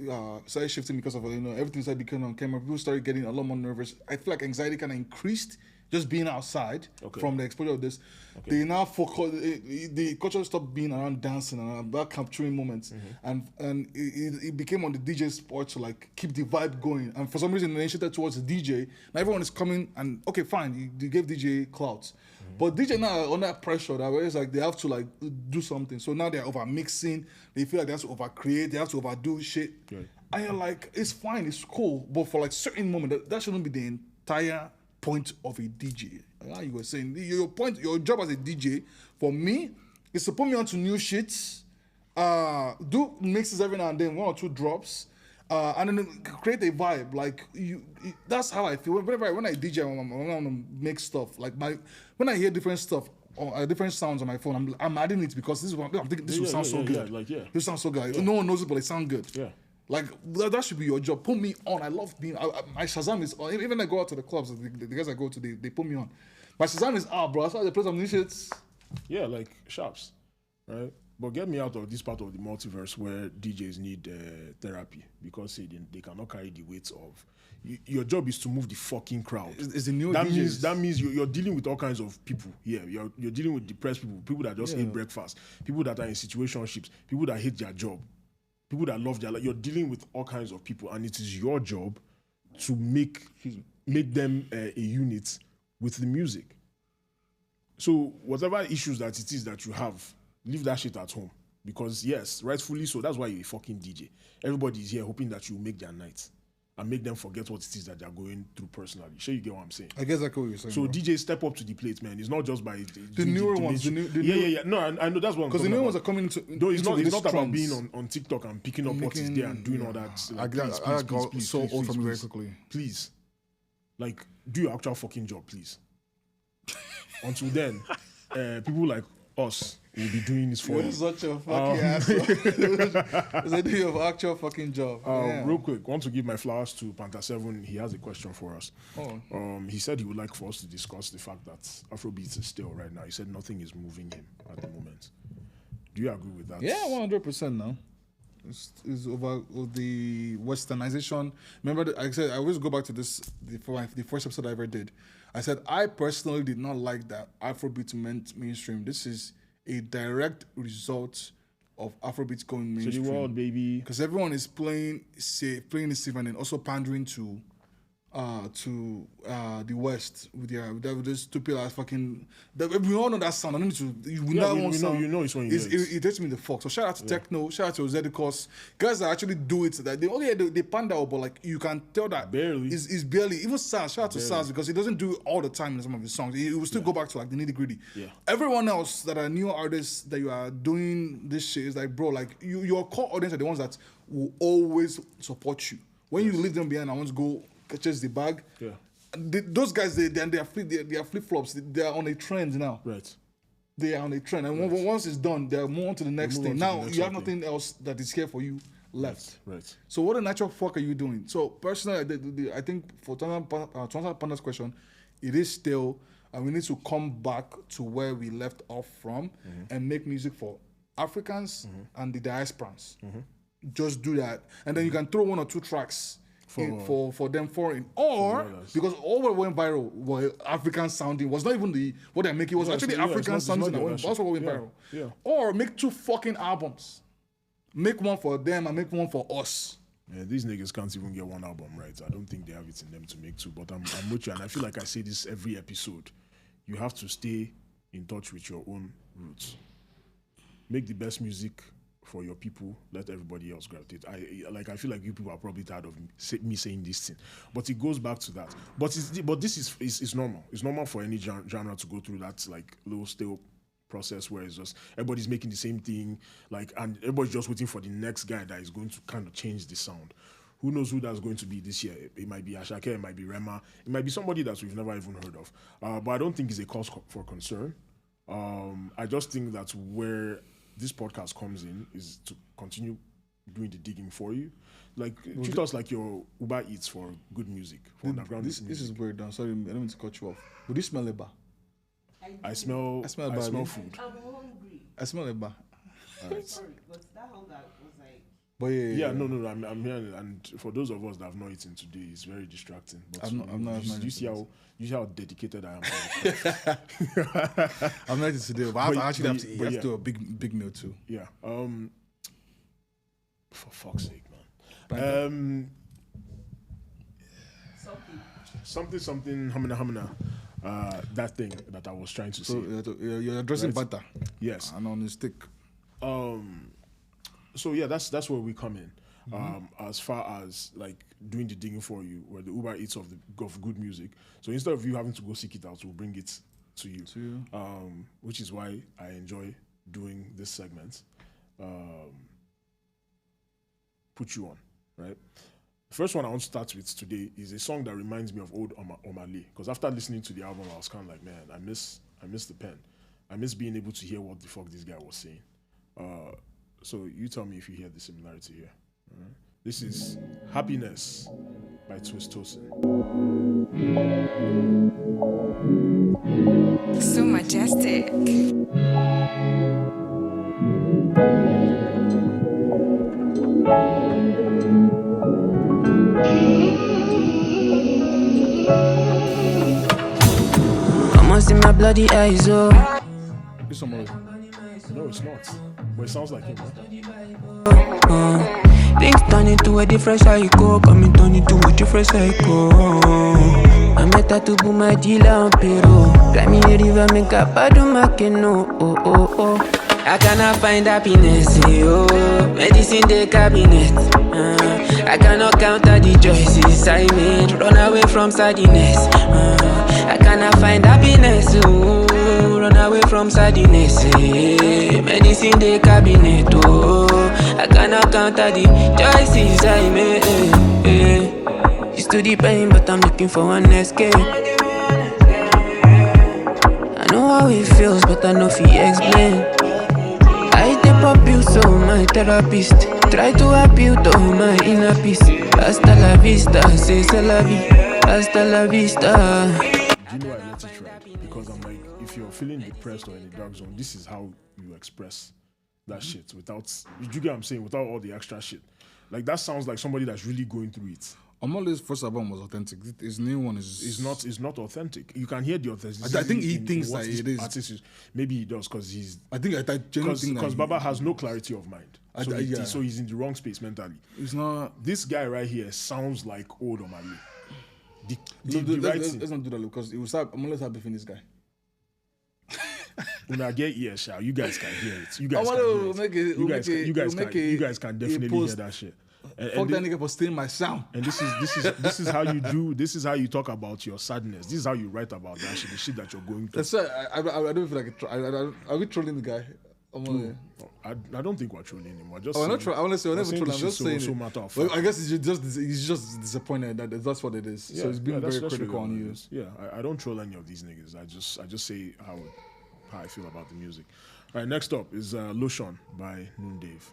started shifting because of everything started becoming on camera. People started getting a lot more nervous. I feel like anxiety kind of increased just being outside from the exposure of this. They now focus. The culture stopped being around dancing and about capturing moments, and it became on the DJ sport to like keep the vibe going. And for some reason, they shifted towards the DJ. Now everyone is coming and okay, fine, you gave DJ clout. But DJ now are under pressure that way, it's like they have to like do something. So now they're over mixing. They feel like they have to over create. They have to overdo shit. Right. And you're like, it's fine, it's cool, but for like certain moment, that shouldn't be the entire point of a DJ. Like you were saying, your job as a DJ, for me, is to put me onto new shits, do mixes every now and then, 1 or 2 drops. And then create a vibe. Like that's how I feel. When I DJ, when I want to make stuff. Like when I hear different stuff or different sounds on my phone, I'm adding it because this is what I'm thinking. This will sound so good. This sounds so good. No one knows it, but it sounds good. Yeah. Like that should be your job. Put me on. I love being. My Shazam is on. Even when I go out to the clubs, the guys I go to, they put me on. My Shazam is out, bro. That's why they play some new shits. Yeah, like sharps, right? But get me out of this part of the multiverse where DJs need therapy because they cannot carry the weight of. Your job is to move the fucking crowd. It's the new that DJs. That means you're dealing with all kinds of people. Yeah, you're dealing with depressed people that just ate breakfast, people that are in situationships, people that hate their job, people that love their life. You're dealing with all kinds of people, and it is your job to make them a unit with the music. So whatever issues that it is that you have, leave that shit at home. Because yes, rightfully so, that's why you're a fucking DJ. Everybody is here hoping that you make their night. and make them forget what it is that they're going through personally. Sure, you get what I'm saying? I guess exactly what you're saying. So bro. DJs step up to the plate, man. It's not just by The newer ones, yeah. No, I know that's what I'm because the talking newer about. ones are coming into. No, it's not about trends. being on TikTok and picking up what is there and doing all that. Like, I got so old from very quickly. Please, like, do your actual fucking job, please. Until then, people like us will be doing this for You're you. such a fucking asshole. It's a do your actual fucking job. Real quick, want to give my flowers to Panther 7. He has a question for us. He said he would like for us to discuss the fact that Afrobeats is still right now. He said nothing is moving him at the moment. Do you agree with that? Yeah, 100% now. It's over the westernization. Remember, I said I always go back to this the first episode I ever did. I said I personally did not like that Afrobeat went mainstream. This is a direct result of Afrobeat going mainstream. To the world, baby. Because everyone is playing it safe and then also pandering to the West with their stupid ass fucking. We all know that sound. I don't need to. You know it's when you it takes me the fuck. So shout out to Techno, shout out to Zedicos, guys that actually do it. That they panda out, but like you can tell that barely is barely even Saz. Shout out to Saz because he doesn't do it all the time in some of his songs. He will still go back to like the nitty gritty. Yeah. Everyone else that are new artists that you are doing this shit is like, bro, like your core audience are the ones that will always support you. When you leave them behind, I want to go catches the bag. Yeah. Those guys, they are flip flops. They are on a trend now. Right. They are on a trend, and once it's done, they're more on to the next thing. Now you have nothing else that is here for you left. Right. So what the natural fuck are you doing? So personally, I think for to answer Panda's question, it is still, and we need to come back to where we left off from and make music for Africans and the diasporans. Just do that, and then you can throw one or two tracks for them foreign, or because all what went viral were African sounding, was not even what they're making, it was actually African sounding that went, also went viral. Yeah. Or make 2 fucking albums, make one for them and make one for us. Yeah, these niggas can't even get one album right. I don't think they have it in them to make 2. But I'm with you, and I feel like I say this every episode. You have to stay in touch with your own roots. Make the best music for your people, let everybody else gravitate. I feel like you people are probably tired of me saying this thing, but it goes back to that. But this is normal. It's normal for any genre to go through that like little stale process where it's just everybody's making the same thing, like, and everybody's just waiting for the next guy that is going to kind of change the sound. Who knows who that's going to be this year? It might be Ashake, it might be Rema, it might be somebody that we've never even heard of. But I don't think it's a cause for concern. I just think that's where this podcast comes in, is to continue doing the digging for you. Like, treat us like your Uber Eats for good music, for underground music. This is weird. I'm sorry, I don't mean to cut you off. Would you smell Eba? I smell food. I'm hungry. I smell Eba. Sorry, but that hunger was like. But yeah. No. I'm here, and for those of us that have not eaten today, it's very distracting. But I'm not. You see how dedicated I am. I'm not eating today, but I actually have to eat. I have to do a big meal too. Yeah. For fuck's sake, man. Something. Hamina. That thing that I was trying to say. So you're addressing butter. Yes. And on the stick. So yeah, that's where we come in. As far as like doing the digging for you, where the Uber Eats of good music. So instead of you having to go seek it out, we'll bring it to you. Which is why I enjoy doing this segment. Put you on, right? The first one I want to start with today is a song that reminds me of old Omah, because after listening to the album, I was kind of like, man, I miss the pen. I miss being able to hear what the fuck this guy was saying. So you tell me if you hear the similarity here. All right? This is Happiness by Twist Tosin. So majestic. Almost in my bloody eyes, oh. This one more. No, it's not. But it sounds like him, right? Things turn into a different cycle, coming turn into a different cycle. I met her to boom my dealer on Peru. Climb in the river, make a bad do my canoe. Oh. I cannot find happiness, oh. Medicine medicine the cabinet. I cannot count all the choices I made. Run away from sadness. I cannot find happiness. Ooh, run away from sadness. Medicine the cabinet. Oh, I cannot count all the choices I made. Used to the pain, but I'm looking for an escape. I know how it feels, but I know if he explain. I take up you, so my therapist. Try to appeal to my inner peace. Hasta la vista, say c'est la vie. Hasta la vista. Do you know I let it ride? Because I'm like, if you're feeling depressed or in the dark zone, this is how you express that shit without, you get what I'm saying, without all the extra shit. Like that sounds like somebody that's really going through it. Omah's first album was authentic. His new one is not authentic. You can hear the authenticity. I think he thinks that it is. Artist maybe he does because he's. I genuinely think because Baba has no clarity of mind. Yeah. So he's in the wrong space mentally. It's not. This guy right here sounds like old Omah. Let's not do that because it will start. I'm gonna start beefing this guy. When I get here, you guys can hear it. You guys can definitely hear that shit. Fuck that nigga for stealing my sound. And this is how you do. This is how you talk about your sadness. This is how you write about that shit, the shit that you're going through. That's why I don't feel like are we trolling the guy? I don't think we're trolling him. I want to trolling. I'm just saying. So matter of well, fact. I guess he's just disappointed that that's what it is. So he's being very critical on you. Yeah, I don't troll any of these niggas. I just say how I feel about the music. All right, next up is Lotion by Noon Dave.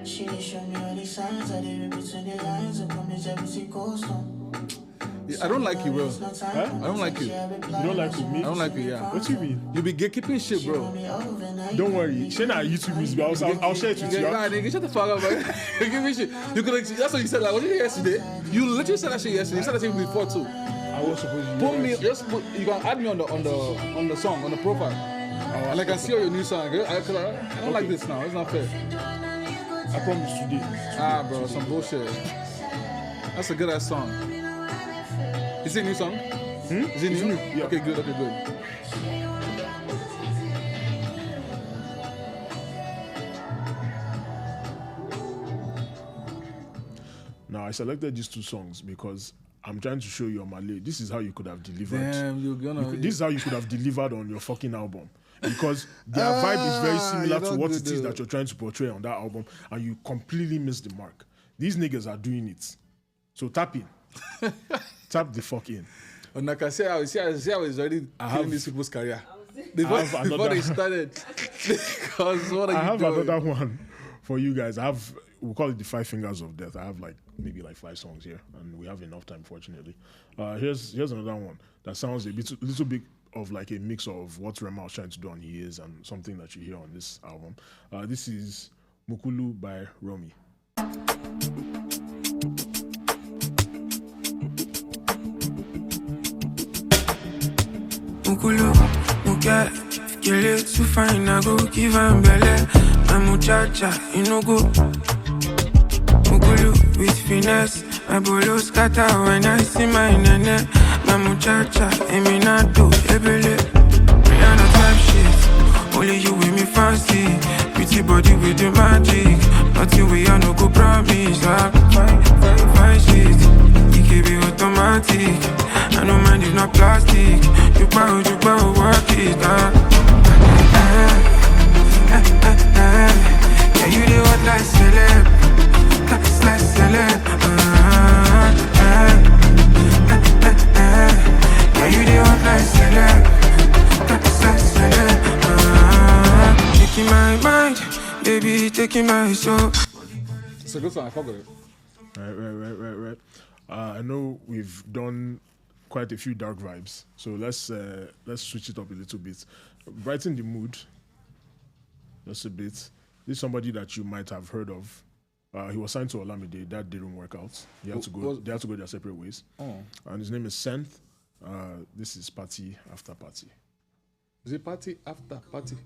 She show me all the signs I did between the lines and promise everything goes on. I don't like you, bro. Huh? I don't like you. You don't like me? I don't like you, yeah. What you mean? You be gatekeeping shit, bro. Don't worry. Share our YouTube music. I'll share it with you. Nah, nigga, shut the fuck up, man. Give me shit. You could. That's what you said. Like, what did you yesterday? You literally said that shit yesterday. You said that shit before too. I was supposed to. Put me. Just put. You can add me on the song on the profile. And I can see all your new song. I don't like this now. It's not fair. I promise today. Ah, bro, some bullshit. That's a good ass song. Is it a new song? Is it new? Yeah. Okay, good. Now, I selected these two songs because I'm trying to show you on Malay. This is how you could have delivered. Damn, This is how you could have delivered on your fucking album. Because their vibe is very similar to what it is that you're trying to portray on that album, and you completely missed the mark. These niggas are doing it. So tap in. Tap the fuck in. And like I see how it's already killing these people's career. Before they started. Because what are you doing? Another one for you guys. We'll call it the 5 Fingers of Death. I have maybe 5 songs here, and we have enough time, fortunately. Here's another one that sounds a little bit of like a mix of what Rema was trying to do on He Is and something that you hear on this album. This is Mukulu by Romy. Mukulu, muke, kele too fine, I go give am belle. My muchacha, you no go. Mukulu with finesse, my bolo scatter when I see my nene. My muchacha, eminado, ebele. Rihanna type shit, only you with me fancy. Pretty body with the magic, nothing we are no go promise. Fine shit, it can be automatic. I know mind is not plastic. You bow, work it. Yeah, you the what like celeb, like celeb. Yeah, you the what like celeb, like celeb. Taking my mind, baby, taking my soul. It's a good song. I fuck with it. Right. I know we've done quite a few dark vibes, so let's switch it up a little bit. Brighten the mood just a bit. This is somebody that you might have heard of. He was signed to Olamide. That didn't work out. They had to go their separate ways. And his name is Senth. This is Party After Party. Is it Party After Party?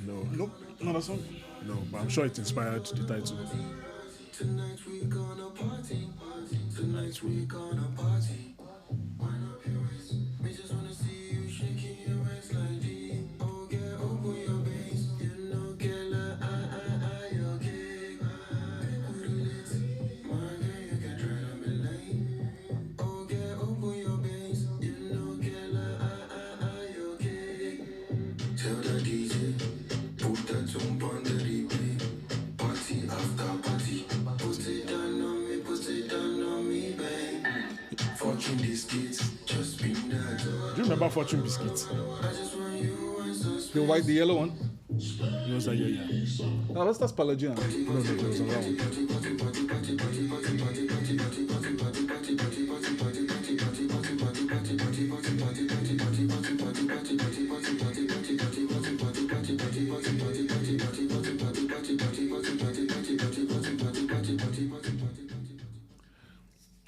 No, that's one. No, but I'm sure it inspired the title. Tonight we gonna party. Tonight Next week on a party. Wind up your waist. We just wanna see you shaking your waist like this. Oh, get open your base. You know, get like, you okay. We relate. My girl, you can try to be late. Oh, get open your base. You know, get like, you okay. Tell the DJ, put that jump on the replay. Party after party. Put it down on me, babe. Fortune biscuits, just bring that. Do you remember Fortune Biscuits? I just want you and so The white, the yellow one. It was like, yeah. No, that's Palagina. No, it was on that one.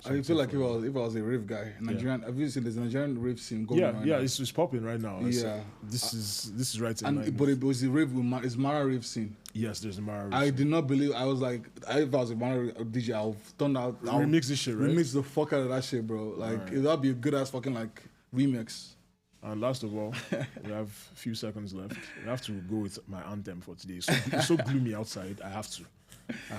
I feel like if I was a rave guy, Nigerian. Have you seen there's a Nigerian rave scene going on? Yeah, right now? it's popping right now. Yeah. This is right in And line. but it was the rave with it's Mara rave scene. Yes, there's a Mara. I did not believe. I was like, if I was a Mara DJ, I'll turn out. I'll remix this shit, right? Remix the fuck out of that shit, bro. Like that'd be a good ass fucking like remix. And last of all, we have a few seconds left. We have to go with my anthem for today. So it's so gloomy outside. I have to.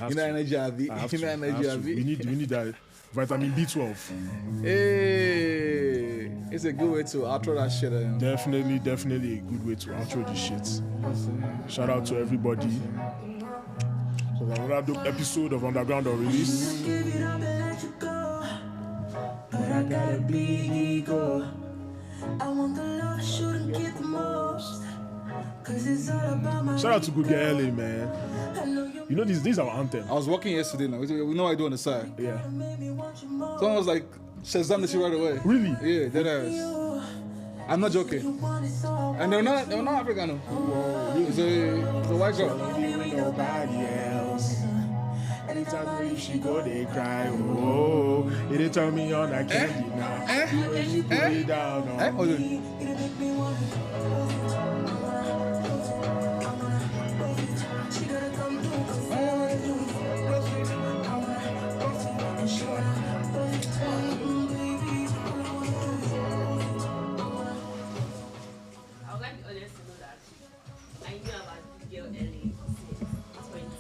You know energy, Abby. I have You to. know I have energy, to. Abby. We need that vitamin B12. Hey, it's a good way to outro that shit. Definitely a good way to outro this shit. Shout out to everybody. So another dope episode of Underground or Release. Give it up and let you go. But I got a big ego. I want the love, shouldn't get the most. Cause it's all about my Shout out to Good Girl LA, man. I know you You know this is our anthem. I was walking yesterday. Now we know what I do on the side. Yeah. made me want you more. Someone was like, Shazam this shit right away. Really? Yeah, dead ass. I'm not joking. Want it so And they're not African. It's a white girl. Nobody else. Anytime she go, they cry. Oh, it didn't turn me on. I can't deny. When you put it down on Oh, me. it'll make me want it. She gotta come through 'cause I wanna do it. I wanna and she wanna baby. I would like the audience to know that I knew about Big Girl LA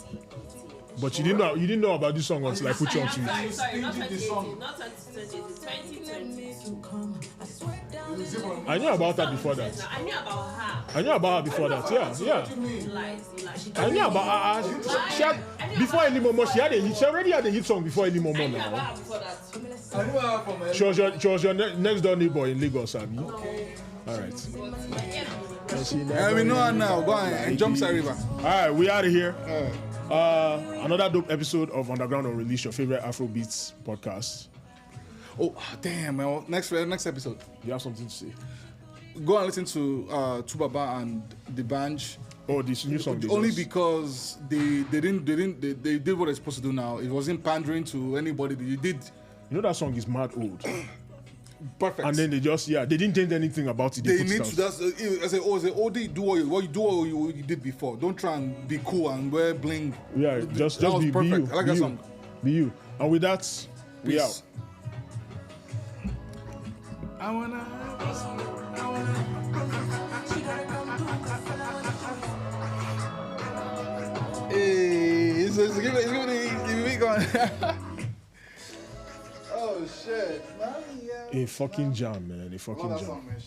since 2018. But you didn't know about this song until I put you on to it. Sorry, not 2018, not 2018, 2022. I knew about her before that. I knew about her. I knew about her before that. Yeah. Lies. I knew about her. She had before any Momo. She already had a hit song before any I Momo knew about now. her before that. I knew her from She was your next door neighbor in Lagos, Abi. All right. Yeah, we know her now. Go on and jump Side River. All right, we out of here. Another dope episode of Underground or Release, your favorite Afrobeats podcast. Oh damn! Man. Next episode. You have something to say? Go and listen to Tubaba and the Banj. Oh, this new song. Only because they did what they're supposed to do now. It wasn't pandering to anybody. They did You know that song is mad old. perfect. And then they didn't change anything about it. they put need stuff. to. That's I say, OD, do what you did before. Don't try and be cool and wear bling. Yeah, just That was be perfect. you. I like be that you. song. Be you. And with that, we Peace. out. I wanna. Hey, it's give it the week on. Oh shit, man. A fucking jam, man. A fucking Love that jam. song, man.